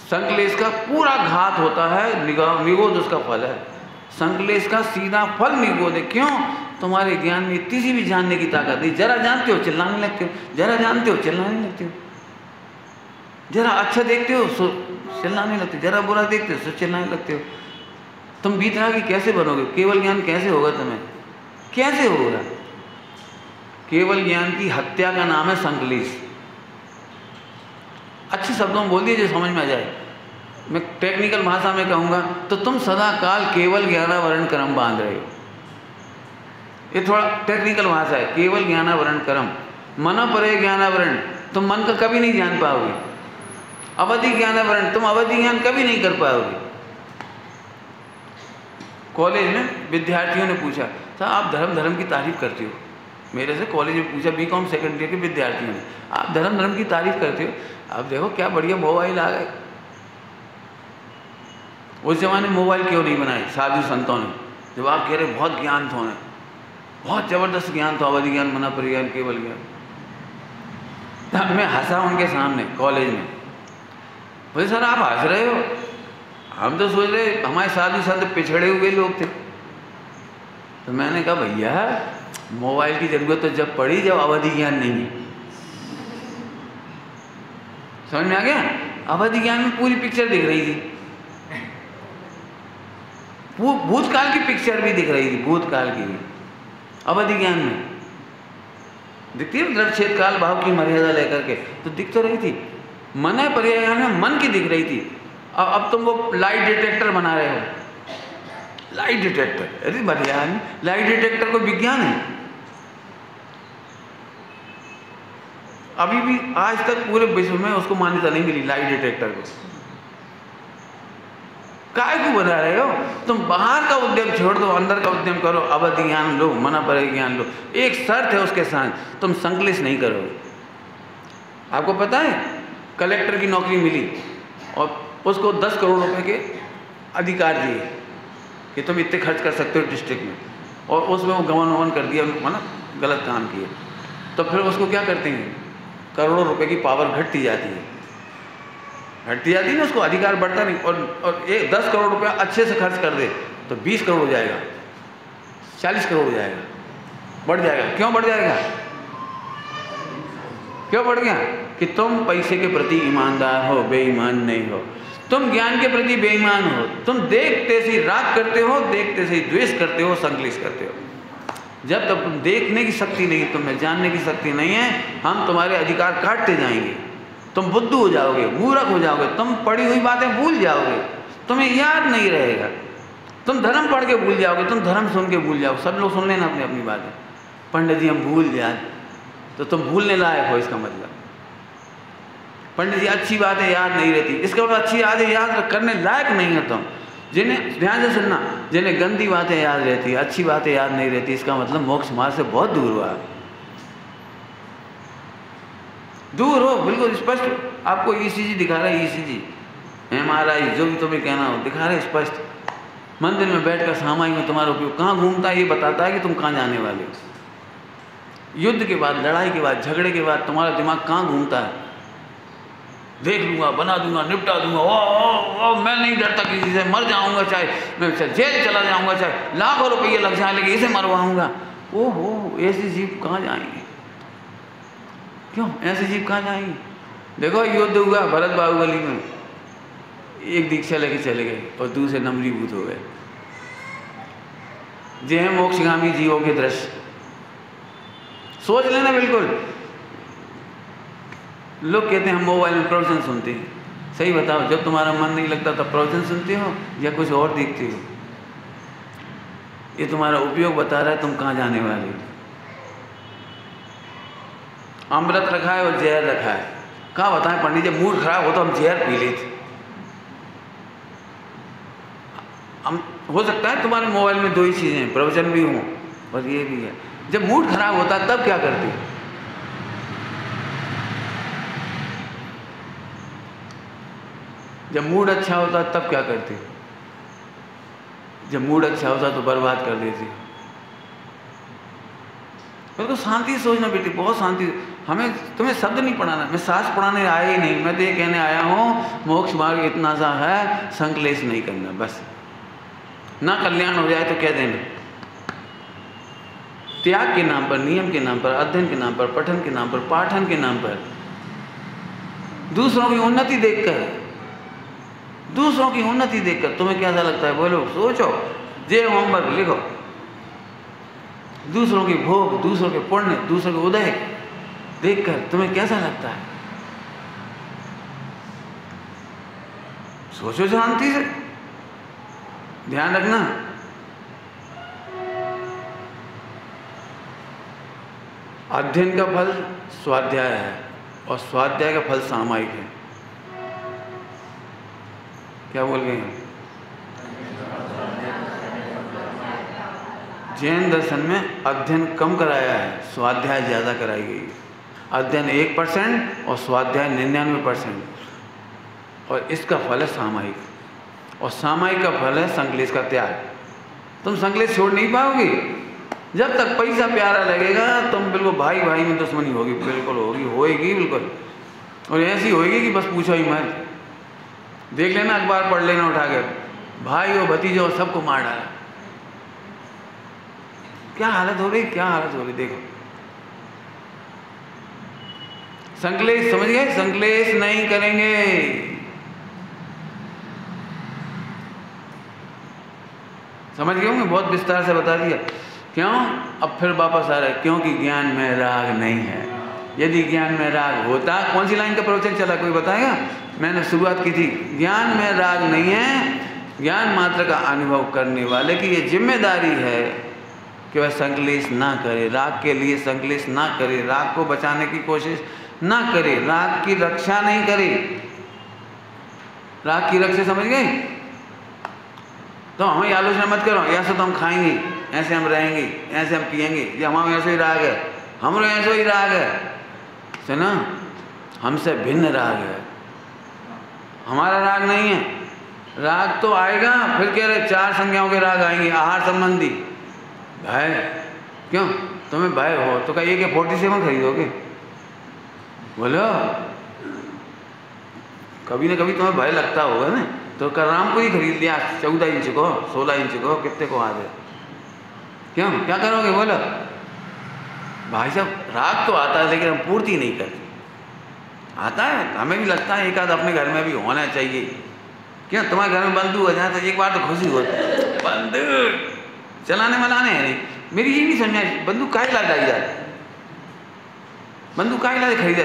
संकलेश का पूरा घात होता है निगोद, उसका फल है। संकलेश का सीधा फल निगोद है। क्यों? तुम्हारे ज्ञान में इतनी सी भी जानने की ताकत नहीं। जरा जानते हो चिल्लाने लगते हो, जरा जानते हो चिल्लाने लगते हो, जरा अच्छा देखते हो सो चिल्लाने लगते हो, जरा बुरा देखते हो सो चिल्लाने लगते हो। तुम बीतरागी कैसे बनोगे? केवल ज्ञान कैसे होगा तुम्हें? कैसे होगा? केवल ज्ञान की हत्या का नाम है संकलेश। अच्छे शब्दों में बोल दिए जो समझ में आ जाए। मैं टेक्निकल भाषा में कहूँगा तो तुम सदा काल केवल ज्ञानावरण कर्म बांध रहे हो। ये थोड़ा टेक्निकल भाषा है। केवल ज्ञानावरण कर्म, मन परे ज्ञानावरण, तुम मन का कभी नहीं जान पाओगे। अवधि ज्ञानावरण, तुम अवधि ज्ञान कभी नहीं कर पाओगे। कॉलेज में विद्यार्थियों ने पूछा सर आप धर्म की तारीफ करते हो, मेरे से कॉलेज में पूछा बीकॉम सेकेंड ईयर के विद्यार्थियों ने, आप धर्म की तारीफ करते हो, अब देखो क्या बढ़िया मोबाइल आ गए। उस जमाने मोबाइल क्यों नहीं बनाए साधु संतों ने? जब आप कह रहे बहुत ज्ञान था, बहुत जबरदस्त ज्ञान था, अवधि ज्ञान, मना परिज्ञान, केवल ज्ञान। तब मैं हंसा उनके सामने कॉलेज में, बोले सर आप हंस रहे हो, हम तो सोच रहे हमारे साधु संत पिछड़े हुए लोग थे। तो मैंने कहा भैया मोबाइल की जरूरत तो जब पड़ी जब अवधि ज्ञान नहीं है। समझ में आ गया? अवधि ज्ञान में पूरी पिक्चर दिख रही थी, भूतकाल की पिक्चर भी दिख रही थी, भूतकाल की भी अवधि ज्ञान में दिखती है। द्रव्यक्षेत्र काल भाव की मर्यादा लेकर के तो दिख तो रही थी। मन पर्याय में मन की दिख रही थी। अब तुम वो लाइट डिटेक्टर बना रहे हो, लाइट डिटेक्टर, अरे बढ़िया है, लाइट डिटेक्टर को विज्ञान है। अभी भी आज तक पूरे विश्व में उसको मान्यता नहीं मिली लाइट डिटेक्टर को। काय को बना रहे हो? तुम बाहर का उद्यम छोड़ दो, अंदर का उद्यम करो, अवधि ज्ञान लो, मना पर ज्ञान लो। एक शर्त है उसके साथ, तुम संकलेश नहीं करोगे। आपको पता है कलेक्टर की नौकरी मिली और उसको 10 करोड़ रुपए के अधिकार दिए कि तुम इतने खर्च कर सकते हो डिस्ट्रिक्ट में, और उसमें वो गमन कर दिया, मतलब गलत काम किए। तो फिर उसको क्या करते हैं, करोड़ों रुपए की पावर घटती जाती है, ना, उसको अधिकार बढ़ता नहीं। और 10 करोड़ रुपया अच्छे से खर्च कर दे तो 20 करोड़ हो जाएगा, 40 करोड़ हो जाएगा, बढ़ जाएगा। क्यों बढ़ जाएगा? क्यों बढ़ गया? कि तुम पैसे के प्रति ईमानदार हो, बेईमान नहीं हो। तुम ज्ञान के प्रति बेईमान हो, तुम देखते से राग करते हो, देखते से द्वेष करते हो, संकलेश करते हो। जब तक तुम देखने की शक्ति नहीं, तुम्हें जानने की शक्ति नहीं है, हम तुम्हारे अधिकार काटते जाएंगे। तुम बुद्धू हो जाओगे, मूर्ख हो जाओगे, तुम पढ़ी हुई बातें भूल जाओगे, तुम्हें याद नहीं रहेगा। तुम धर्म पढ़ के भूल जाओगे, तुम धर्म सुन के भूल जाओगे। सब लोग सुन लेना अपनी अपनी बातें। पंडित जी हम भूल जाए, तो तुम भूलने लायक हो, इसका मतलब। पंडित जी अच्छी बातें याद नहीं रहती, इसका मतलब अच्छी बातें याद करने लायक नहीं है तुम। जिन्हें, ध्यान से सुनना, जिन्हें गंदी बातें याद रहती, अच्छी बातें याद नहीं रहती, इसका मतलब मोक्ष मार्ग से बहुत दूर हुआ, दूर हो, बिल्कुल स्पष्ट। आपको ईसीजी दिखा रहा है, ईसीजी, MRI, जो भी तुम्हें कहना हो दिखा रहे स्पष्ट। मंदिर में बैठकर सामाई में तुम्हारा उपयोग कहाँ घूमता है ये बताता है कि तुम कहाँ जाने वाले हो। युद्ध के बाद, लड़ाई के बाद, झगड़े के बाद तुम्हारा दिमाग कहाँ घूमता है, देख लूँगा, बना दूंगा, निपटा दूंगा, ओ मैं नहीं डरता किसी से, मर जाऊंगा चाहे मैं जेल चला जाऊंगा, चाहे लाखों रुपये लग जाए, लेकिन इसे मरवाऊंगा। ओहो, ऐसी जीव कहाँ जाएंगे? क्यों ऐसी जीव कहाँ जाएंगे? देखो युद्ध हुआ भरत बाहुबली में, एक दीक्षा लेके चले गए और दूसरे नम्रीभूत हो गए। जे हैं मोक्षगामी जीवों के दृश्य, सोच लेना बिल्कुल। लोग कहते हैं हम मोबाइल में प्रवचन सुनते हैं, सही बताओ, जब तुम्हारा मन नहीं लगता तब प्रवचन सुनते हो या कुछ और देखते हो? ये तुम्हारा उपयोग बता रहा है तुम कहाँ जाने वाले हो। अमृत रखा है और जहर रखा है, कहाँ बताएं पंडित, जब मूड खराब हो तो हम जहर पी लेते। हम, हो सकता है तुम्हारे मोबाइल में दो ही चीज़ें हैं, प्रवचन भी हो और ये भी है। जब मूड खराब होता है तब क्या करते हो? जब मूड अच्छा होता है तब क्या करते हो? जब मूड अच्छा होता तो बर्बाद कर देते हो। मेरे को शांति सोचना बेटी, बहुत शांति। हमें तुम्हें शब्द नहीं पढ़ाना, मैं शास्त्र पढ़ाने आया ही नहीं, मैं तो ये कहने आया हूँ मोक्ष मार्ग इतना सा है, संकलेश नहीं करना बस। ना कल्याण हो जाए तो क्या देना? त्याग के नाम पर, नियम के नाम पर, अध्ययन के नाम पर, पठन के नाम पर, पाठन के नाम पर, दूसरों की उन्नति देखकर, दूसरों की उन्नति देखकर तुम्हें कैसा लगता है? बोलो, सोचो, जे होमवर्क लिखो, दूसरों की भोग, दूसरों के पुण्य, दूसरों के उदय देखकर तुम्हें कैसा लगता है? सोचो शांति से, ध्यान रखना। अध्ययन का फल स्वाध्याय है और स्वाध्याय का फल सामायिक है। क्या बोल गए? जैन दर्शन में अध्ययन कम कराया है, स्वाध्याय ज़्यादा कराई गई है। अध्ययन 1% और स्वाध्याय 99%, और इसका फल है सामायिक, और सामायिक का फल है संकलेश का त्याग। तुम संकलेश छोड़ नहीं पाओगे जब तक पैसा प्यारा लगेगा। तुम बिल्कुल भाई भाई में दुश्मनी होगी, बिल्कुल होगी, होएगी बिल्कुल, और ऐसी होएगी कि बस पूछो ही मत। देख लेना, अखबार पढ़ लेना उठा कर, भाई और भतीजे और सबको मार डाला। क्या हालत हो रही, क्या हालत हो रही, देखो। संकलेश, समझ गए? संकलेश नहीं करेंगे। समझ गए होंगे, बहुत विस्तार से बता दिया। क्यों? अब फिर वापस आ रहा है, क्योंकि ज्ञान में राग नहीं है। यदि ज्ञान में राग होता, कौन सी लाइन का प्रवचन चला, कोई बताएगा? मैंने शुरुआत की थी, ज्ञान में राग नहीं है, ज्ञान मात्र का अनुभव करने वाले की ये जिम्मेदारी है कि वह संकलेश ना करे, राग के लिए संकलेश ना करे, राग को बचाने की कोशिश ना करे, राग की रक्षा नहीं करे। राग की रक्षा, समझ गए? तो हमें आलोचना मत करो, ऐसे तो हम खाएंगे, ऐसे हम रहेंगे, ऐसे हम पिएंगे, ये हमारा ऐसे ही राग है, हमारा ऐसे ही राग है। सुना, हमसे भिन्न राग है, हमारा राग नहीं है। राग तो आएगा, फिर कह रहे 4 संज्ञाओं के राग आएंगे, आहार संबंधी, भय। क्यों? तुम्हें भय हो तो क्या ये 47 खरीदोगे? बोलो, कभी ना कभी तुम्हें भय लगता होगा ना, तो राम को ही खरीद लिया 14 इंच को, 16 इंच को, कितने को आ जाए? क्यों, क्या करोगे? बोलो भाई साहब, राग तो आता है लेकिन हम पूर्ति नहीं करते। आता है, हमें भी लगता है एक आध अपने घर में भी होना चाहिए। क्यों? तुम्हारे घर में बंदूक हो जाए तो एक बार तो खुशी होती है, बंदूक चलाने मनाने है नहीं। मेरी ये नहीं समझा, बंदूक काहे ला लाई जाए, बंदूक काहे ला खरीदे?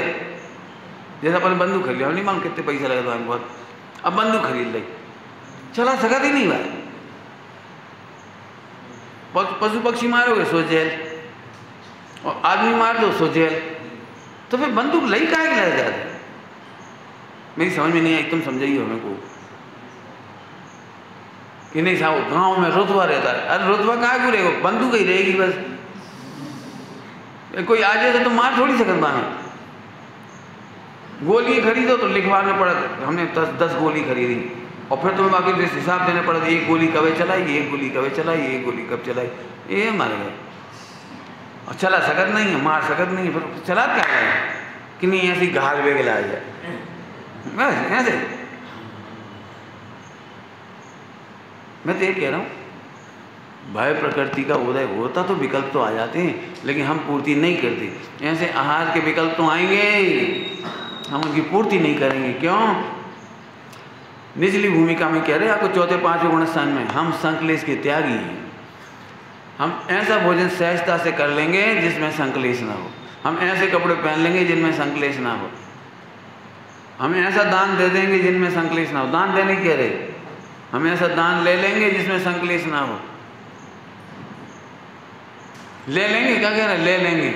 जैसा अपन बंदूक खरीद लिया, नहीं मालूम कितने पैसा लगा था बहुत, अब बंदूक खरीद ली, चला सका ही नहीं भाई। पशु पक्षी मारोगे सो जेल, और आदमी मार दो सो जेल। तो फिर बंदूक लई काहे के लाया जाता है? मेरी समझ में नहीं आई, तुम समझाइए हमें को कि नहीं साहब गांव में रुतबा रहता है। अरे रुतबा काहे को रहेगा, बंदूक ही रहेगी बस। कोई आ जाए तो मार थोड़ी सकत बाना। गोली खरीदो तो लिखवाने पड़ा, हमने 10 गोली खरीदी और फिर तुम्हें बाकी हिसाब देने पड़ा, एक गोली कब चलाई, एक गोली कब चलाई, एक गोली कब चलाई, ये मारे गए। और चला सकत नहीं है, मार सकत नहीं है, फिर चला क्या है कि नहीं ऐसी घाल वेग ला जाए बस ऐसे। मैं तो ये कह रहा हूँ भय प्रकृति का उदय होता तो विकल्प तो आ जाते हैं, लेकिन हम पूर्ति नहीं करते। ऐसे आहार के विकल्प तो आएंगे, हम उनकी पूर्ति नहीं करेंगे। क्यों? निचली भूमिका में कह रहे आपको चौथे 5वें गुणस्थान में, हम संकलेश के त्यागी हैं। हम ऐसा भोजन सहजता से कर लेंगे जिसमें संकलेश ना हो, हम ऐसे कपड़े पहन लेंगे जिनमें संकलेश ना हो, हम ऐसा दान दे देंगे जिनमें संकलेश ना हो। दान देने कह रहे, हम ऐसा दान ले लेंगे जिसमें संकलेश ना हो। ले लेंगे, क्या कह रहे हैं? ले लेंगे।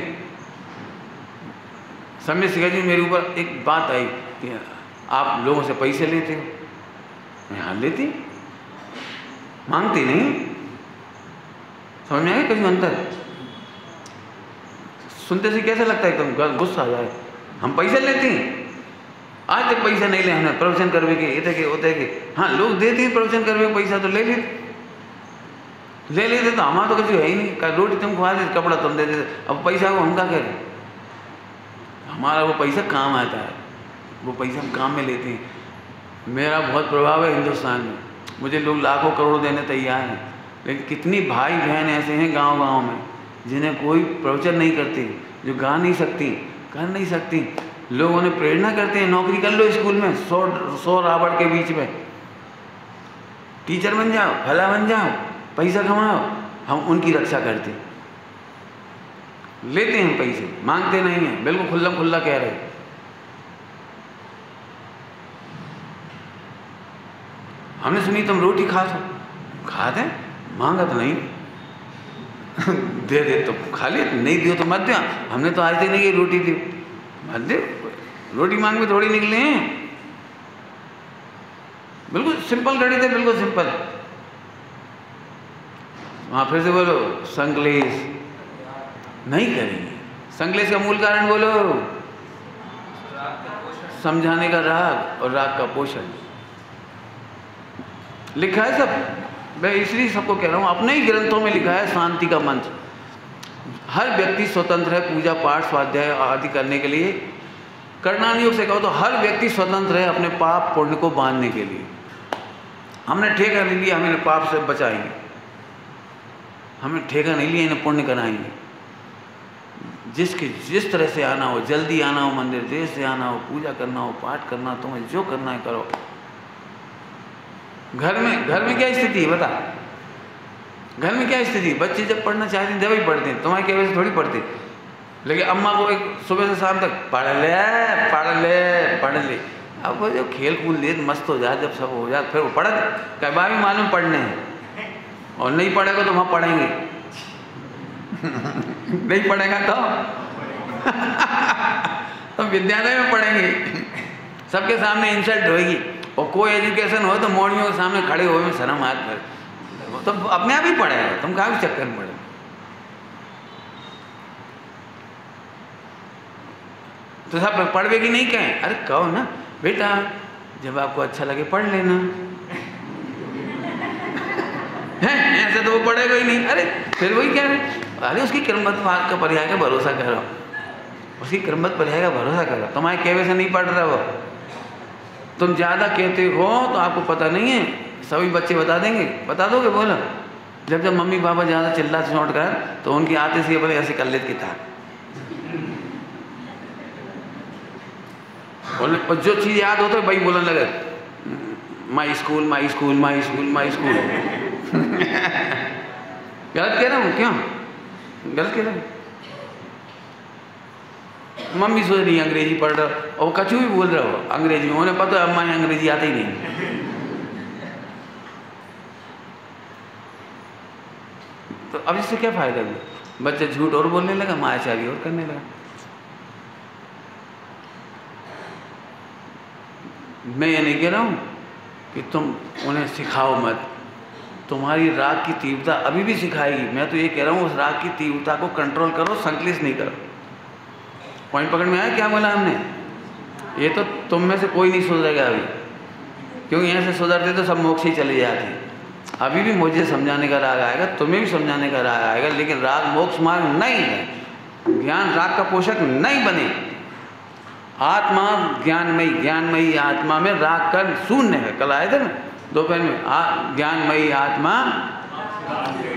समय सिंह जी मेरे ऊपर एक बात आई कि आप लोगों से पैसे लेते हो। मैं हाँ लेती, मांगती नहीं। समझ में आया कहीं अंतर? सुनते से कैसा लगता है, एकदम गुस्सा आ जाए। हम पैसे लेते हैं, आज तक पैसा नहीं ले हमने प्रवचन करवे के, ये के होते के। हाँ लोग देते हैं प्रवचन करवे पैसा तो ले लेते तो हमारा तो कुछ है ही नहीं। रोटी तुम खवा देते, कपड़ा तुम दे देते, अब पैसा को हम क्या करें? हमारा वो पैसा काम आता है, वो पैसा हम काम में लेते हैं। मेरा बहुत प्रभाव है हिंदुस्तान में, मुझे लोग लाखों करोड़ देने तैयार हैं, लेकिन कितनी भाई बहन ऐसे हैं गांव-गांव में जिन्हें कोई प्रवचन नहीं करती, जो गा नहीं सकती, कर नहीं सकती। लोग उन्हें प्रेरणा करते हैं, नौकरी कर लो स्कूल में, 100 रावण के बीच में, टीचर बन जाओ, भला बन जाओ, पैसा कमाओ। हम उनकी रक्षा करते, लेते हैं पैसे, मांगते नहीं हैं। बिल्कुल खुल्ला खुल्ला कह रहे। हमने सुनी तुम रोटी खा दो, खा दें, मांगा तो नहीं दे दे तो खा ले, नहीं दियो तो मत दो। हमने तो आज तक नहीं कि रोटी दी, मत दो। रोटी मांग में थोड़ी निकले हैं। बिल्कुल सिंपल गणित है, बिल्कुल सिंपल। वहाँ फिर से बोलो, संकलेश नहीं करेंगे। संकलेश का मूल कारण बोलो, समझाने का राग और राग का पोषण। लिखा है सब, मैं इसलिए सबको कह रहा हूँ, अपने ही ग्रंथों में लिखा है शांति का मंत्र। हर व्यक्ति स्वतंत्र है पूजा पाठ स्वाध्याय आदि करने के लिए। करणान योग से कहो तो हर व्यक्ति स्वतंत्र है अपने पाप पुण्य को बांधने के लिए। हमने ठेका नहीं लिया हमें पाप से बचाएंगे, हमने ठेका नहीं लिया इन्हें पुण्य कराएंगे। जिसके जिस तरह से आना हो, जल्दी आना हो मंदिर, देर से आना हो, पूजा करना हो, पाठ करना, तुम्हें जो करना है करो। घर में क्या स्थिति है बता? घर में क्या स्थिति? बच्चे जब पढ़ना चाहते हैं जब ही पढ़ते हैं, तुम्हारी क्या वजह से थोड़ी पढ़ते। लेकिन अम्मा को एक सुबह से शाम तक पढ़ ले। अब वो जो खेल कूद ले मस्त हो जाए, जब सब हो जाए फिर वो पढ़ कई बार भी मालूम पढ़ने हैं, और नहीं पढ़ेगा तो वहाँ पढ़ेंगे नहीं पढ़ेगा तो विद्यालय में पढ़ेंगे। सबके सामने इंसल्ट होगी, और कोई एजुकेशन हो तो मोड़ियों के सामने खड़े हुए में शर्म हाथ पर, तो अपने आप ही पढ़ेगा। तुम कहाँ चक्कर में पढ़े? तो सब पढ़वे की नहीं कहें, अरे कहो ना बेटा जब आपको अच्छा लगे पढ़ लेना है, ऐसे तो वो पढ़ेगा ही नहीं। अरे फिर वही कह रहे, अरे उसकी क्रमबद्ध बात का पर्याय का भरोसा करो, उसकी क्रमबद्ध पर्याय का भरोसा करो। तुम्हारे कहवे से नहीं पढ़ रहा वो, तुम ज़्यादा कहते हो तो आपको पता नहीं है, सभी बच्चे बता देंगे। बता दोगे? बोलो। जब मम्मी पापा ज़्यादा चिल्ला चोट कर तो उनकी आते से बोले ऐसे कर लेते किताब, और जो चीज़ याद हो तो भाई बोलने लगे my school my school my school my school. गलत कह रहा हूँ? क्यों गलत कह रहा हूँ? मम्मी सोच रही अंग्रेजी पढ़ रहा और कछु भी बोल रहा हो अंग्रेजी में, उन्हें पता है अम्मा अंग्रेजी आती ही नहीं। तो अब इससे क्या फायदा हुआ? बच्चा झूठ और बोलने लगा, मायाचारी और करने लगा। मैं ये नहीं कह रहा हूँ कि तुम उन्हें सिखाओ मत, तुम्हारी राग की तीव्रता अभी भी सिखाएगी। मैं तो ये कह रहा हूँ उस राग की तीव्रता को कंट्रोल करो, संकलित नहीं करो। पॉइंट पकड़ में आया क्या बोला हमने? ये तो तुम में से कोई नहीं सुधरेगा अभी, क्योंकि यहाँ से सुधरते तो सब मोक्ष ही चले जाते। अभी भी मुझे समझाने का राग आएगा, तुम्हें भी समझाने का राग आएगा, लेकिन राग मोक्ष मार्ग नहीं है। ज्ञान राग का पोषक नहीं बने। आत्मा ज्ञानमयी, ज्ञानमयी आत्मा में राग का शून्य है। कल आए थे ना दोपहर में, ज्ञानमयी आत्मा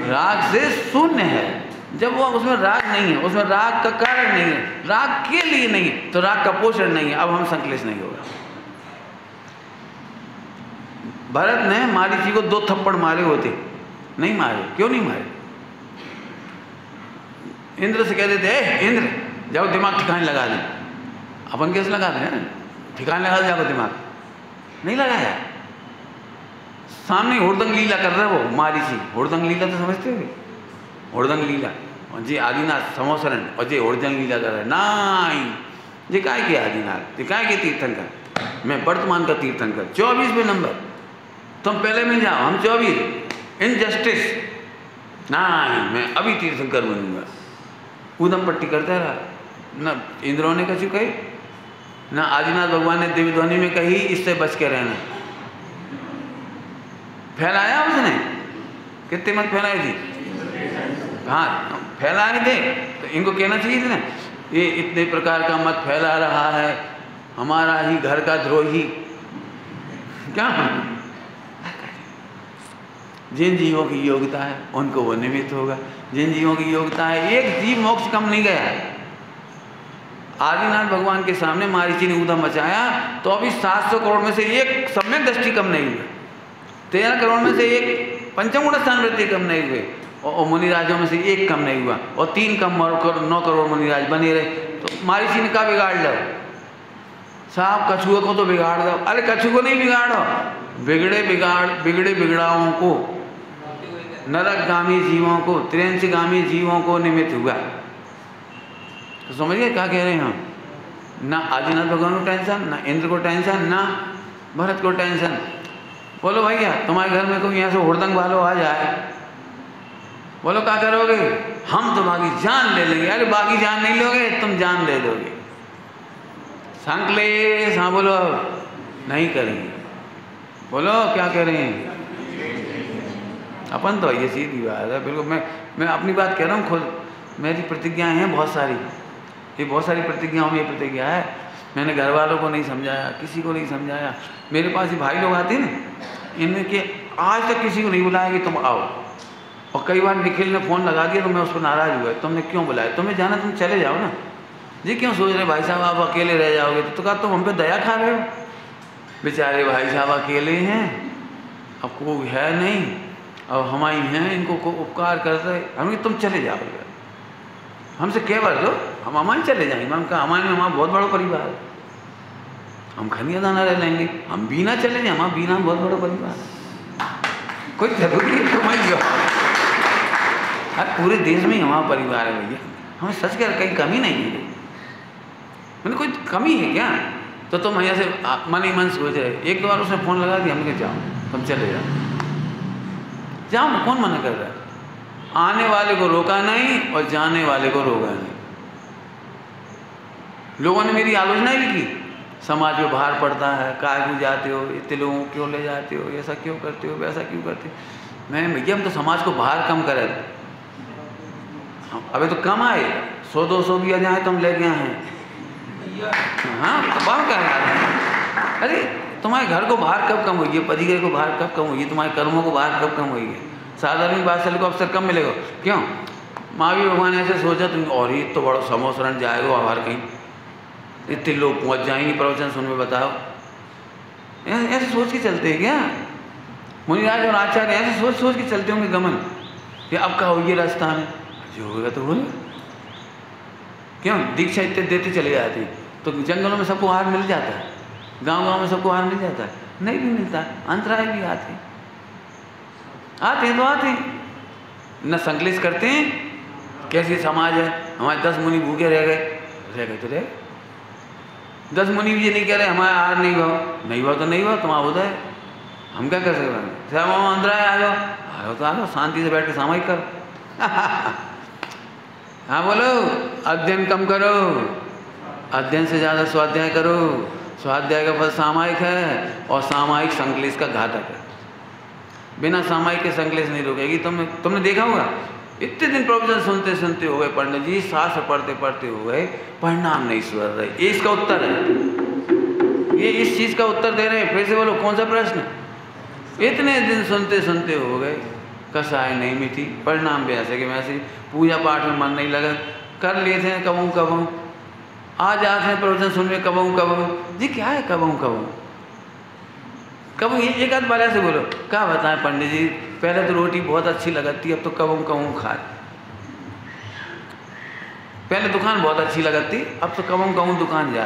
राग से शून्य है। जब वो उसमें राग नहीं है, उसमें राग का कारण नहीं है, राग के लिए नहीं है, तो राग का पोषण नहीं है। अब हम संकलित नहीं होगा। भरत ने मारीची को 2 थप्पड़ मारे होते, नहीं मारे। क्यों नहीं मारे? इंद्र से कह देते इंद्र जाओ दिमाग ठिकाने लगा दे। अपन कैसे लगाते हैं? ठिकाने लगा दे जाओ दिमाग, नहीं लगाया। सामने हुड़दंग लीला कर रहे वो मारीची। हुड़दंग लीला तो समझते हो? हुड़दंग लीला जी आदिनाथ समोसरण और जी हुड़दंग लीला कर रहे नहीं। जी काय के आदिनाथ, जी काय के तीर्थंकर, मैं वर्तमान का तीर्थंकर 24वें नंबर, तुम पहले में जाओ, हम 24। इनजस्टिस नहीं, मैं अभी तीर्थंकर बनूंगा। ऊधम पट्टी करता रहा। न इंद्रों ने कछु कही, न आदिनाथ भगवान ने दिव्य ध्वनि में कही इससे बच के रहना। फैलाया उसने, कितने मत फैलाई थी? हाँ फैलाए थे, तो इनको कहना चाहिए था ना, ये इतने प्रकार का मत फैला रहा है, हमारा ही घर का द्रोही। क्या जिन जीवों की योग्यता है उनको वो निमित्त होगा। जिन जीवों की योग्यता है, एक जीव मोक्ष कम नहीं गया है। आदिनाथ भगवान के सामने मारीची ने ऊधम मचाया, तो अभी 700 करोड़ में से एक सम्यक दृष्टि कम नहीं हुई, 13 करोड़ में से एक पंचम गुण स्थान वृत्ति कम नहीं हुए, और मुनिराजों में से एक कम नहीं हुआ, और 9 करोड़ मुनिराज बने रहे। तो मारीची ने कहा बिगाड़ लो साहब, कछुए को तो बिगाड़ दो। अरे कछुए को नहीं बिगाड़ो, बिगड़े बिगड़ाओं को, नरकगामी जीवों को, त्रियंशगामी जीवों को निमित्त हुआ। तो समझिए क्या कह रहे हैं हम? ना आदिनाथ भगवान को टेंशन, ना इंद्र को टेंशन, ना भरत को टेंशन। बोलो भैया तुम्हारे घर में कोई यहाँ से हुड़दंग वालों आ जाए, बोलो क्या करोगे? हम तुम्हारी जान ले लेंगे। अरे बाकी जान नहीं लोगे, तुम जान ले लोगे। संकलेश, हाँ बोलो, नहीं करेंगे। बोलो क्या कह रहे हैं? अपन तो ये सीधी बात है बिल्कुल। मैं अपनी बात कह रहा हूँ खुद। मेरी प्रतिज्ञाएं हैं बहुत सारी, ये बहुत सारी प्रतिज्ञाओं में ये प्रतिज्ञा है। मैंने घर वालों को नहीं समझाया, किसी को नहीं समझाया। मेरे पास ये भाई लोग आते हैं ना, इनमें के आज तक किसी को नहीं बुलाया कि तुम आओ। और कई बार निखिल ने फ़ोन लगा दिया तो मैं उस पर नाराज़ हुआ, तुमने क्यों बुलाया? तुम्हें जाना, तुम चले जाओ ना। जी क्यों सोच रहे भाई साहब आप अकेले रह जाओगे? तो कहा तुम हम पे दया खा रहे हो। बेचारे भाई साहब अकेले हैं, अब कोई है नहीं, अब हमारी हैं, इनको को उपकार कर रहे। हम तुम चले जाओगे, हमसे कह बार दो, हम हमारे चले जाएंगे। हम कहा हमारे में हमारा बहुत बड़ा परिवार है, हम खनिया दाना रह लेंगे, हम बीना चले जाए, हमारा बीना बहुत बड़ा परिवार है, कोई जरूरी है समझ लो। अरे पूरे देश में ही हमारा परिवार है भैया, हमें सच कर कहीं कमी नहीं है। मैंने कोई कमी है क्या? तो तुम यहाँ से मन ही मन सोच रहे। एक 2 बार उसने फ़ोन लगा दिया, हमने कहा जाओ तुम चले जाओ ना, कौन मना कर रहा है? आने वाले को रोका नहीं और जाने वाले को रोका नहीं। लोगों ने मेरी आलोचना भी की, समाज में बाहर पड़ता है, काय को जाते हो, इतने लोगों को क्यों ले जाते हो, ऐसा क्यों करते हो, वैसा क्यों करते हो। मैंने भैया हम तो समाज को बाहर कम करे, अबे तो कम आए, 100-200 भी आ जाए तो हम ले गए हैं। हाँ तो बाहर क्या है? अरे तुम्हारे घर को बाहर कब कम हुई है? पतिगृह को बाहर कब कम हुई है? तुम्हारे कर्मों को बाहर कब कम हुई है? साधारण बात से को अवसर कम मिलेगा क्यों? महावीर भगवान ऐसे सोचा तुम और ही तो बड़ा समोसरण जाएगा बाहर कहीं, इतने लोग पहुँच जाएंगे प्रवचन सुन में, बताओ ऐसे सोच के चलते हैं क्या? मुनिराज और आचार्य ऐसे सोच के चलते होंगे गमन कि अब क्या होगी रास्ता में, जो होगा तो होगा। क्यों? दीक्षा इतने देते चले जाते हैं तो जंगलों में सबको आहार मिल जाता है, गांव में सबको आहार मिल जाता है, नहीं भी मिलता, अंतराय भी आते हैं तो आते हैं। न संकलित करते हैं। कैसी समाज है, हमारे 10 मुनि भूखे रह गए तो रहे, 10 मुनि भी ये नहीं कह रहे हमारा आज नहीं हुआ तो नहीं हुआ, तुम्हारा होता है, हम क्या कर सकते हैं। साहब अंदर आए, आ जाओ तो आ जाओ, शांति से बैठ के सामायिक कर। हाँ बोलो, अध्ययन कम करो, अध्ययन से ज़्यादा स्वाध्याय करो। स्वाध्याय का फल सामायिक है और सामायिक संकलेश का घातक है। बिना सामायिक के संकलेश नहीं रुकेगी। तुमने देखा होगा, इतने दिन प्रवचन सुनते सुनते हो गए पंडित जी, शास्त्र पढ़ते पढ़ते हो गए, परिणाम नहीं सुधर रहे। ये इसका उत्तर है, ये इस चीज़ का उत्तर दे रहे हैं। फिर से बोलो, कौन सा प्रश्न? इतने दिन सुनते सुनते हो गए, कसाय नहीं मिटी, परिणाम भी ऐसे कि वैसे, पूजा पाठ में मन नहीं लगा, कर लेते हैं कबहू, आज आते हैं प्रवचन सुन में कबहू जी। क्या है कबहू? एक आध बार ऐसे बोलो, क्या बताएं पंडित जी, पहले तो रोटी बहुत अच्छी लगती, अब तो कबहू खा। पहले दुकान बहुत अच्छी लगती, अब तो कबहू दुकान जा,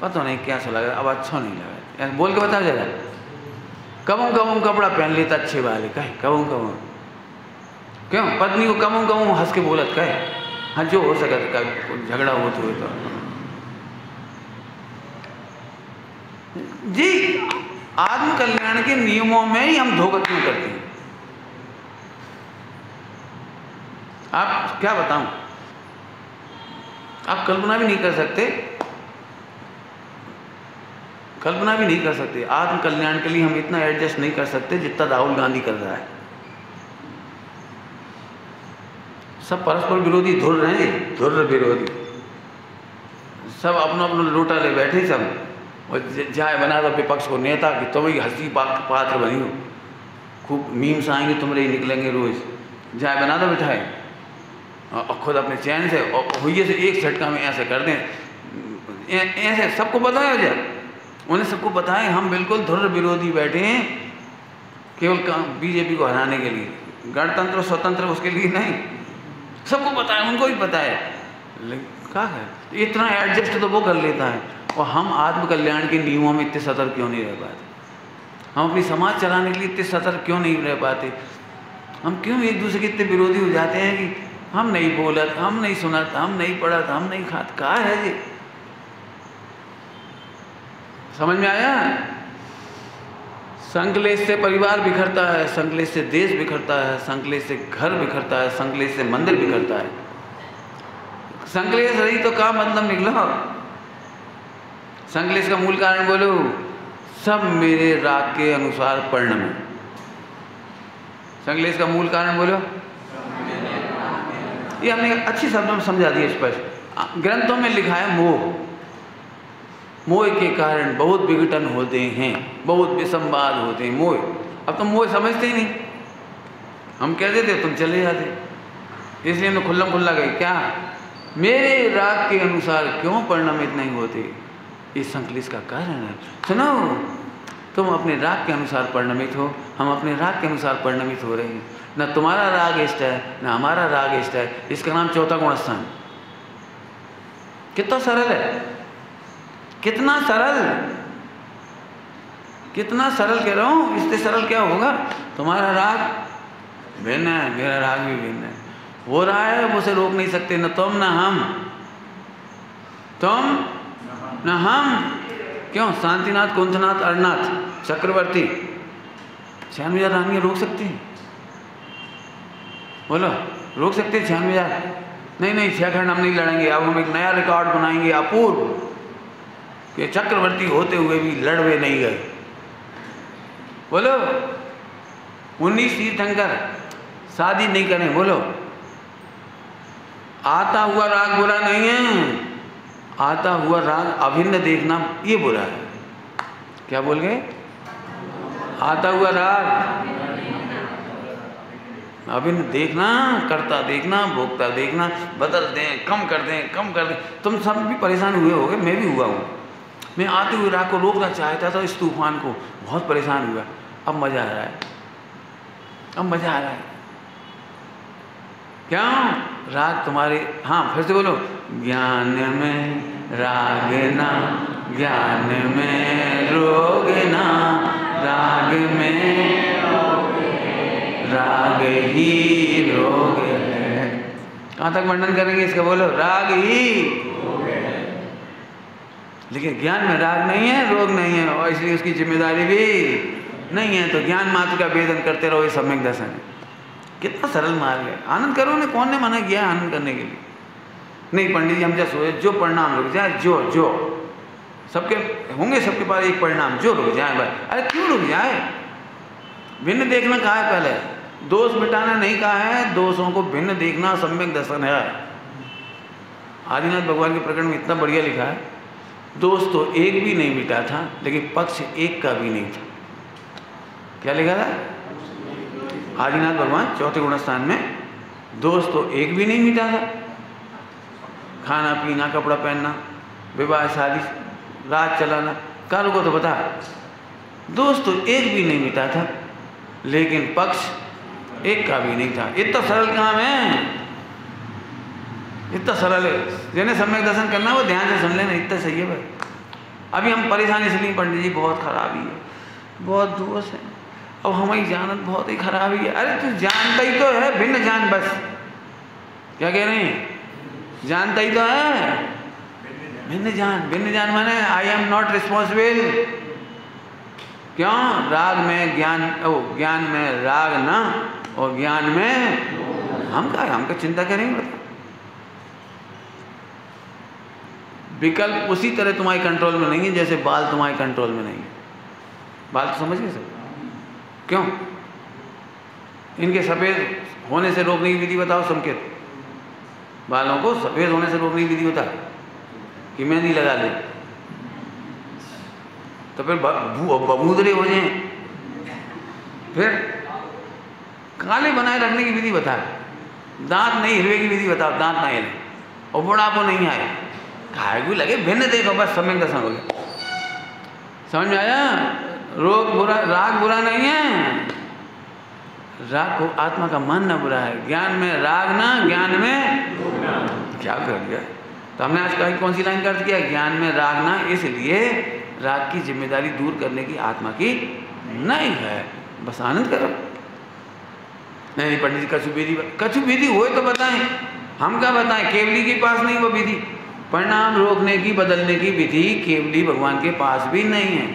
पता नहीं क्या सा लग रहा, अब अच्छा नहीं लगा। बोल के बताओ जरा, कबहू कपड़ा पहन लेता अच्छे वाले, कहे कबहू क्यों? पत्नी को कबहू हंस के बोलत, कहे हाँ जो हो सके, झगड़ा हो तो जी। आत्म कल्याण के नियमों में ही हम धोखा क्यों करते हैं? आप क्या बताऊं, आप कल्पना भी नहीं कर सकते, आत्म कल्याण के लिए हम इतना एडजस्ट नहीं कर सकते जितना राहुल गांधी कर रहा है। सब परस्पर विरोधी धुर रहे हैं, धुर विरोधी, सब अपना अपना लोटा ले बैठे सब, और जाए बना दो विपक्ष को नेता कि तुम ही हंसी पात्र बनी हो, खूब मीम्स आएंगे तुम्हारे निकलेंगे रोज, जाए बना दो बिठाए, और खुद अपने चैन से और हुए से एक झटका में ऐसे कर दें, ऐसे सबको बताया जाए, उन्हें सबको बताएं हम बिल्कुल धुर विरोधी बैठे हैं, केवल बीजेपी को हराने के लिए, गणतंत्र स्वतंत्र उसके लिए नहीं, सबको पता है, उनको भी पता है, लेकिन क्या है, इतना एडजस्ट तो वो कर लेता है। और हम आत्म कल्याण के नियमों में इतने सतर्क क्यों नहीं रह पाते? हम अपनी समाज चलाने के लिए इतने सतर्क क्यों नहीं रह पाते? हम क्यों एक दूसरे के इतने विरोधी हो जाते हैं कि हम नहीं बोलत, हम नहीं सुनत, हम नहीं पढ़त, हम नहीं खात? क्या है ये? समझ में आया? संकलेश से परिवार बिखरता है, संकलेश से देश बिखरता है, संकलेश से घर बिखरता है, संकलेश से मंदिर बिखरता है। संकलेश रही तो क्या मतलब निकला? संकलेश का मूल कारण बोलो, सब मेरे राग के अनुसार परिणमे। संकलेश का मूल कारण बोलो, ये हमने अच्छी शब्दों में समझा दिया स्पष्ट। ग्रंथों में लिखा है मोह, मोह के कारण बहुत विघटन होते हैं, बहुत विसंवाद होते हैं। मोह, अब तुम मोह समझते ही नहीं, हम कह देते तुम चले जाते, इसलिए मैं खुल्लम खुल्ला गई क्या मेरे राग के अनुसार क्यों परिणमित नहीं होते? इस संकलेश का कारण है। सुनो, तुम अपने राग के अनुसार परिणमित हो, हम अपने राग के अनुसार परिणमित हो रहे हैं। न तुम्हारा राग इष्ट है, न हमारा राग इष्ट है। इसका नाम चौथा गुण स्थान। कितना सरल है, कितना सरल, कितना सरल कह रहा हूं। इससे सरल क्या होगा? तुम्हारा राग भिन्न है, मेरा राग भी भिन्न है, हो रहा है, वो उसे रोक नहीं सकते, न तुम न हम, तुम न हम। क्यों? शांतिनाथ, कुंथनाथ, अरनाथ, चक्रवर्ती, 96,000 रानियां रोक सकती हैं? बोलो, रोक सकते हैं 96,000? नहीं, 6 खंड हम नहीं लड़ेंगे, अब हम एक नया रिकॉर्ड बनाएंगे अपूर्व, कि चक्रवर्ती होते हुए भी लड़वे नहीं गए। बोलो, 19 तीर्थंकर शादी नहीं करें, बोलो। आता हुआ राग बुरा नहीं है, आता हुआ राग अभिन्न देखना ये बुरा है। क्या बोल गए? आता हुआ राग अभिन्न देखना, करता देखना, भोगता देखना, बदल दें, कम कर दें, कम कर दें। तुम सब भी परेशान हुए होगे, मैं भी हुआ हूँ। मैं आते हुए राग को रोकना चाहता था, इस तूफान को, बहुत परेशान हुआ। अब मजा आ रहा है, अब मजा आ रहा है। क्या राग तुम्हारे, हाँ फिर से बोलो, ज्ञान में राग ना, ज्ञान में रोग ना, राग में राग ही रोग है। कहाँ तक वर्णन करेंगे इसका? बोलो, राग ही लेकिन ज्ञान में राग नहीं है, रोग नहीं है, और इसलिए उसकी जिम्मेदारी भी नहीं है। तो ज्ञान मात्र का वेदन करते रहो, ये सम्यक दर्शन है। कितना सरल मार्ग है। आनंद करो ने, कौन ने मना किया है आनंद करने के लिए? नहीं पंडित जी हम क्या सोचे, जो परिणाम रुक जाए, जो सबके होंगे, सबके पास एक परिणाम, जो रुक जाए भाई। अरे क्यों रुक जाए? भिन्न देखना कहा है पहले, दोष मिटाना नहीं कहा है, दोषों को भिन्न देखना सम्यक दर्शन है। आदिनाथ भगवान के प्रकरण में इतना बढ़िया लिखा है, दोष तो एक भी नहीं मिटा था, लेकिन पक्ष एक का भी नहीं था। क्या लिखा था आदिनाथ भगवान चौथे गुणस्थान में? दोष तो एक भी नहीं मिटा था, खाना पीना, कपड़ा पहनना, विवाह शादी, राज चलाना, कारों को तो बता, दोष तो एक भी नहीं मिटा था, लेकिन पक्ष एक का भी नहीं था। इतना सरल काम है, इतना सरल है। जिन्हें सम्यक दर्शन करना है वो ध्यान से सुन लेना, इतना सही है भाई। अभी हम परेशान इसलिए पंडित जी बहुत खराबी है, बहुत दोष है, अब हमारी जानत बहुत ही खराबी है। अरे तू जानता ही तो है, भिन्न जान बस। क्या कह रहे हैं? जानता ही तो है, भिन्न जान। भिन्न जान माने आई एम नॉट रिस्पॉन्सिबल। क्यों? राग में ज्ञान, ज्ञान में राग ना, और ज्ञान में हम का चिंता करेंगे? बता, विकल्प उसी तरह तुम्हारे कंट्रोल में नहीं है जैसे बाल तुम्हारे कंट्रोल में नहीं है। बाल तो समझ गए सब? क्यों? इनके सफ़ेद होने से रोकने की विधि बताओ, संकेत। बालों को सफ़ेद होने से रोकने की विधि बता कि मेहंदी लगा ले, तो फिर बबूदरे हो जाए। फिर काले बनाए रखने की विधि बता, दांत नहीं हिलने की विधि बताओ, दांत ना हिले और बुढ़ापो नहीं आए, खाए भी लगे। भिन्न देखो बस, सम्यक दर्शन हो गया। समझ में आया? रोग बुरा, राग बुरा नहीं है, राग को आत्मा का मानना बुरा है। ज्ञान में राग ना, ज्ञान में क्या कर दिया? तो हमने आज कहीं कौन सी लाइन कर दिया? ज्ञान में राग ना, इसलिए राग की जिम्मेदारी दूर करने की आत्मा की नहीं है, बस आनंद करो। नहीं पंडित जी कछु विधि हो तो बताएं, हम क्या बताएं? केवली के पास नहीं वो विधि, परिणाम रोकने की, बदलने की विधि केवली भगवान के पास भी नहीं है।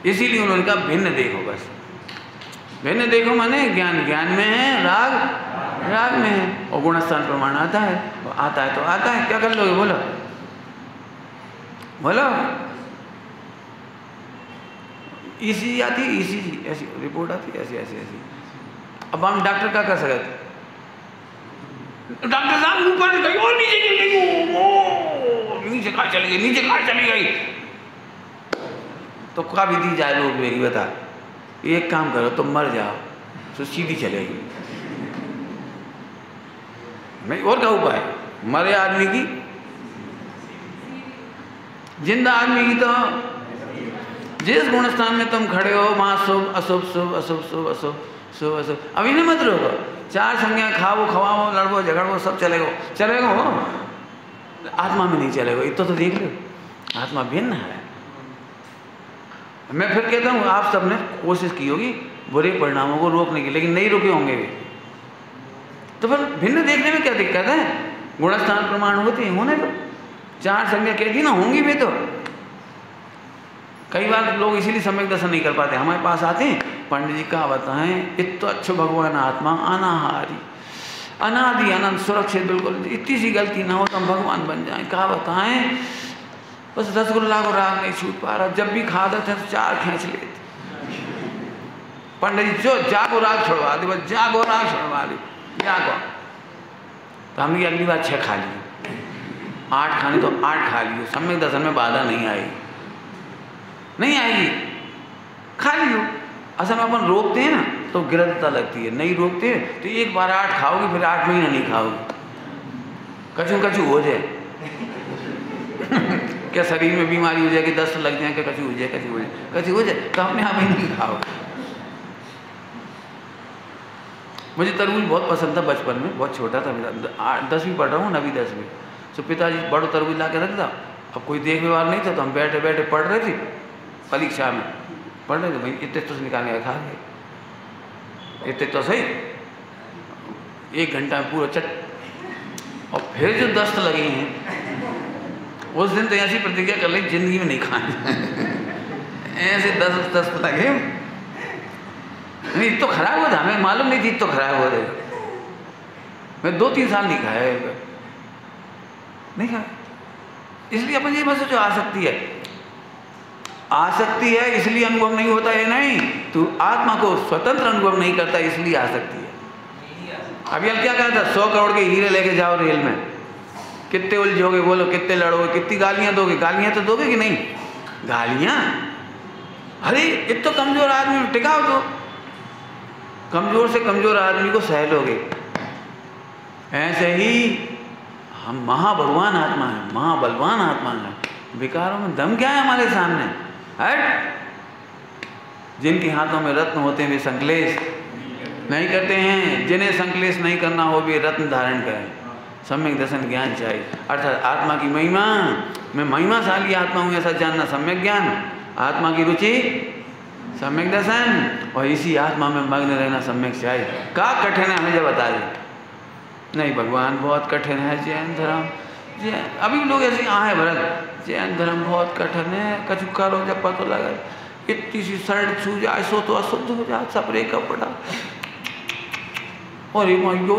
इसीलिए उन्होंने कहा भिन्न देखो बस। भिन्न देखो माने ज्ञान ज्ञान में है, राग राग में है, और गुणस्थान प्रमाण आता है, आता है तो आता है। क्या कर लोगे? बोलो बोलो। ईसीजी आती, ईसीजी ऐसी रिपोर्ट आती, ऐसी ऐसी ऐसी। अब हम डॉक्टर क्या कर सकते? डॉक्टर साहब ऊपर गई और नीचे गिर गई, नीचे कहाँ चली गई, नीचे कहाँ चली गई? तो क्या विधि जाए लोग मेरी बता? एक काम करो, तुम मर जाओ तो सीधी चलेगी। नहीं और क्या उपाय? मरे आदमी की, जिंदा आदमी की तो जिस गुणस्थान में तुम खड़े हो वहाँ शुभ अशुभ, शुभ अशुभ, शुभ अशुभ, शुभ अशुभ। अभी नहीं मत रहो, चार संज्ञा खाओ खवाओ, लड़ो झगड़ो, सब चलेगा चलेगा, आत्मा में नहीं चलेगा। इतना तो देख लो, आत्मा भिन्न है। मैं फिर कहता हूँ, आप सबने कोशिश की होगी बुरे परिणामों को रोकने की, लेकिन नहीं रुके होंगे वे। तो फिर भिन्न देखने में क्या दिक्कत है? गुणस्थान प्रमाण होते हैं, होने दो। चार संज्ञा कहती ना होंगी वे तो। कई बार लोग इसीलिए सम्यक दर्शन नहीं कर पाते, हमारे पास आते हैं, पंडित जी का बताएं इतना अच्छो भगवान आत्मा अनाहारी, अनादि अनंत, सुरक्षित, बिल्कुल इतनी सी गलती ना हो तो हम भगवान बन जाएं। कहा बताएं? बस रसगुल्ला को राग नहीं छूट पा रहा, जब भी खा देते तो चार खींच लेते। पंडित जी जो जागो राग छोड़वा दे, बस जागो राग छोड़वा दे, जागो। तो हमने अगली बार 6 खा ली, 8 खाने तो 8 खा लियो, सम्यक दर्शन में बाधा नहीं आएगी, नहीं आएगी, खा लियो। असल में अपन रोकते हैं ना तो गिरफ्ता लगती है, नहीं रोकते तो एक बार 8 खाओगे, फिर 8 महीना नहीं खाओगे, कचू कचू हो जाए। क्या शरीर में बीमारी हो जाए कि दस्त लग जाए, क्या कचू हो जाए, कचू हो जाए, कचू हो जाए तो अपने आप ही नहीं खाओगे। मुझे तरबूज बहुत पसंद था बचपन में, बहुत छोटा था, मेरा 10वीं पढ़ रहा हूँ, 9वीं 10वीं। तो पिताजी बड़ो तरबूज ला के रख था। अब कोई देखने वाला नहीं था तो हम बैठे बैठे पढ़ रहे थे, परीक्षा में पढ़ रहे थे, भाई इतने तो निकाल के खा गए, इतने तो सही, 1 घंटा में पूरा चट। और फिर जो दस्त लगे हैं, उस दिन तो ऐसी प्रतिज्ञा कर ली जिंदगी में नहीं खाए। ऐसे 10 लगे, नहीं तो खराब हो था, हमें मालूम नहीं थी तो खराब हो रहे। मैं 2-3 साल नहीं खाया, नहीं खाया। इसलिए अपन ये बस जो आसक्ति है इसलिए अनुभव नहीं होता है, नहीं तू आत्मा को स्वतंत्र अनुभव नहीं करता इसलिए आसक्ति है। अभी हम क्या कहता, 100 करोड़ के हीरे लेके जाओ रेल में, कितने उलझोगे बोलो, कितने लड़ोगे, कितनी गालियां दोगे? गालियां तो दोगे कि नहीं? गालियां, अरे इतना कमजोर आदमी टिकाओ तो, कमजोर से कमजोर आदमी को सह लोगे। ऐसे ही हम महाभगवान आत्मा है, महाबलवान आत्मा है, विकारों में दम क्या है हमारे सामने? हट। जिनके हाथों में रत्न होते हैं वे संकलेश नहीं करते हैं, जिन्हें संकलेश नहीं करना हो वे रत्न धारण करें। सम्यक दर्शन ज्ञान चाहिए, अर्थात आत्मा की महिमा, मैं महिमाशाली आत्मा हूँ ऐसा जानना सम्यक ज्ञान, आत्मा की रुचि सम्यक दर्शन, और इसी आत्मा में मग्न रहना सम्यक चाहिए। क्या कठिन है हमें जब बता दें, नहीं भगवान बहुत कठिन है, जैन धर्म, अभी लोग ऐसे आए भरत, जैन धर्म बहुत कठिन है, कछु करो जब पता लगा इतनी सी शर्ट छू जाए सो तो अशुद्ध हो जाए, सपरे कपड़ा, और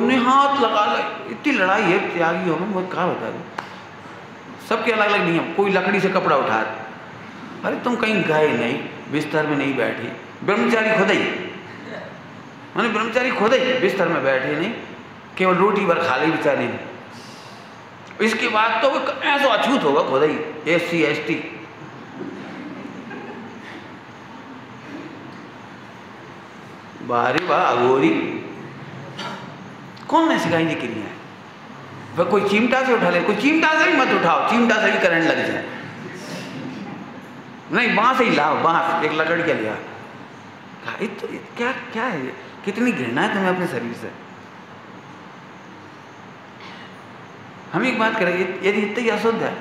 ने हाथ लगा ले, इतनी लड़ाई है त्यागी हो, मैं क्या बता दूँ, सबके अलग अलग नियम। कोई लकड़ी से कपड़ा उठा, अरे तुम कहीं गए नहीं, बिस्तर में नहीं बैठी, ब्रह्मचारी खुद ही, मैंने ब्रह्मचारी खुद ही बिस्तर में बैठे नहीं, केवल रोटी भर खा ली बेचारी ने, इसके बाद तो वो ऐसा अछूत होगा खुद ही, SC ST। बारे वाह अघोरी, कौन ने सिखाई ये क्रिया है? वह कोई चिमटा से उठा ले, कोई चिमटा से भी मत उठाओ, चिमटा से भी करंट लग जाए, नहीं बांस ही लाओ, बांस एक लकड़ के लिया। तो क्या क्या है, कितनी घृणा है तुम्हें अपने शरीर से। हम एक बात करें, यदि इतना ही अशुद्ध है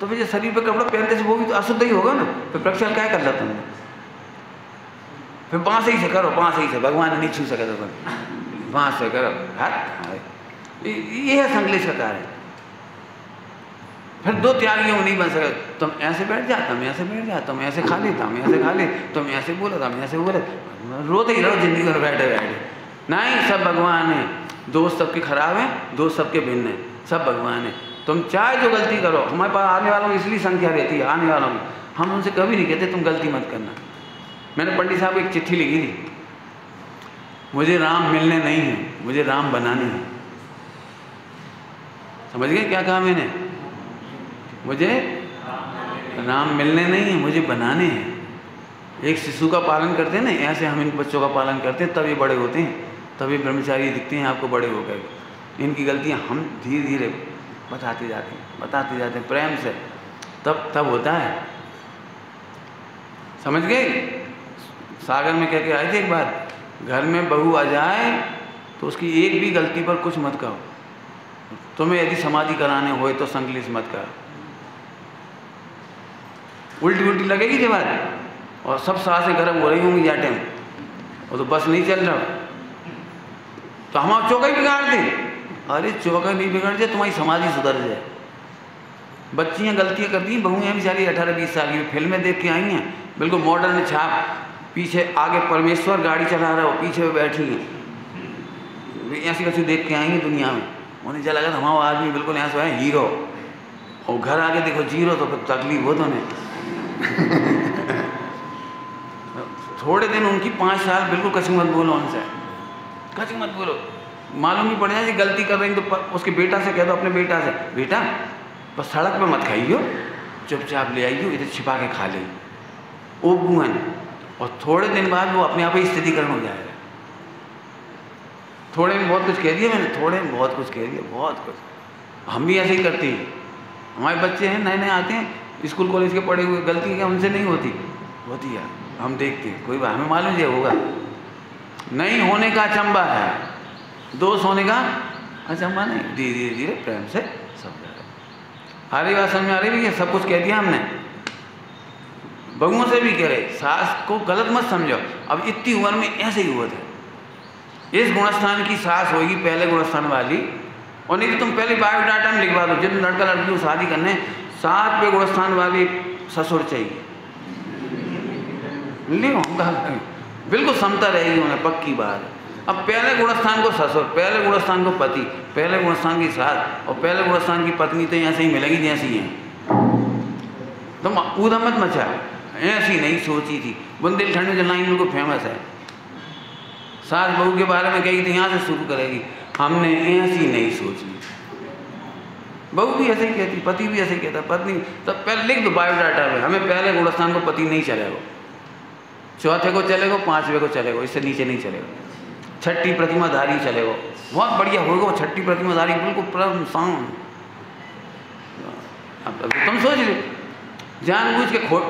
तो फिर शरीर पे कपड़ा पहनते से वो भी तो अशुद्ध ही होगा ना, फिर प्रक्षाल क्या कर लेते तुमने? फिर बांस ही से करो, बांस ही से, भगवान नहीं छू सके तो बांस से करो, ये है संकलेश का कार्य। फिर 2 त्यागियों में नहीं बन सके, तुम ऐसे बैठ जा, तुम ऐसे बैठ जा, तुम ऐसे खा ले, तुम ऐसे खा ले, तुम ऐसे बोलो, तुम ऐसे बोले, रोते ही रहो जिंदगी में बैठे बैठे। नहीं, सब भगवान है, दोस्त सबके खराब हैं, दोस्त सबके भिन्न हैं, सब भगवान है। तुम चाहे जो गलती करो, हमारे पास आने वालों की इसलिए संख्या रहती है, आने वालों की, हम उनसे कभी नहीं कहते तुम गलती मत करना। मैंने पंडित साहब को एक चिट्ठी लिखी थी, मुझे राम मिलने नहीं है, मुझे राम बनाने हैं। समझ गए क्या कहा मैंने? मुझे राम मिलने नहीं है, मुझे बनाने हैं। एक शिशु का पालन करते हैं ना, ऐसे हम इन बच्चों का पालन करते हैं, तब ये बड़े होते हैं, तब ये ब्रह्मचारी दिखते हैं आपको बड़े हो गए। इनकी गलतियां हम धीरे धीरे बताते जाते हैं प्रेम से, तब होता है। समझ गए? सागर में कह के आए थे एक बार, घर में बहू आ जाए तो उसकी एक भी गलती पर कुछ मत कहो, तुम्हें यदि समाधि कराने होए तो संकलेश मत करो। उल्टी लगेगी जब और सब सांसें गर्म हो रही होंगी जा टाइम, और तो बस नहीं चल रहा, तो हम आप चौका ही बिगाड़ दें। अरे चौका नहीं बिगड़ जाए, तुम्हारी समाधि सुधर जाए। बच्चियाँ गलतियाँ करती हैं, बहुएँ बेचारी 18-20 साल की, फिल्में देख के आई हैं, बिल्कुल मॉडर्न छाप, पीछे आगे परमेश्वर गाड़ी चला रहा हो, पीछे में बैठी हैं, ऐसी कैसी देख के आई हैं दुनिया में। उन्हें चला लगा हमारा आदमी बिल्कुल ऐसा है हीरो, और घर आके देखो जीरो, तो फिर तकलीफ हो तो नहीं। थोड़े दिन उनकी 5 साल बिल्कुल कछु मत बोलो उनसे, कछु मत बोलो, मालूम ही पड़ जाए गलती कर रही तो उसके बेटा से कह दो, अपने बेटा से, बेटा बस सड़क पे मत खाइयो, चुपचाप ले आइयो, इधर छिपा के खा ले, ओ बुहन। और थोड़े दिन बाद वो अपने आप ही स्थितिकरण हो जाएगा। थोड़े में बहुत कुछ कह दिया मैंने, थोड़े में बहुत कुछ कह दिया, बहुत कुछ। हम भी ऐसे ही करते हैं, हमारे बच्चे हैं नए नए आते हैं स्कूल कॉलेज के पढ़े हुए, गलती क्या उनसे नहीं होती है, हम देखते हैं, कोई बात हमें मालूम है होगा, नहीं होने का अचंबा है, दोष होने का अचंबा नहीं, धीरे धीरे प्रेम से सब आ रही बात समझ में आ रही है। सब कुछ कह दिया हमने, बहुओं से भी कह रहे, सास को गलत मत समझो, अब इतनी उम्र में ऐसे ही हुआ था, इस गुणस्थान की सास होगी पहले गुणस्थान वाली, और नहीं तो तुम पहले बायोडाटा में लिखवा दो, जिन लड़का लड़की को शादी करने 7वें गुणस्थान वाली ससुर चाहिए। ले बिल्कुल समता रहेगी उन्हें, पक्की बात है। अब पहले गुणस्थान को ससुर, पहले गुणस्थान को पति, पहले गुणस्थान की सास और पहले गुणस्थान की पत्नी तो ऐसे ही मिलेगी जैसी है। तुम ऊधम मत मचा, ऐसी नहीं सोची थी। बुंदेलखंड में जो लाइन बिल्कुल फेमस है, सास बहू के बारे में कही थी, यहाँ से शुरू करेगी, हमने ऐसी नहीं सोची। बहू भी ऐसे ही कहती, पति भी ऐसे ही कहता, पत्नी तो पहले लिख दो बायोडाटा में, हमें पहले गुणस्थान को पति नहीं चलेगा, चौथे को चलेगा, 5वें को चलेगा, इससे नीचे नहीं चलेगा, छठी प्रतिमाधारी चलेगा, बहुत बढ़िया होगा वो छठी प्रतिमाधारी, बिल्कुल परम शान। अब तुम सोच लो, जानबूझ के खोट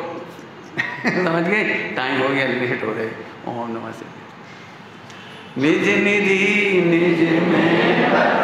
समझ गए, टाइम हो गया, लेट हो रहे। ओम नमः शिवाय। निज निधि निज में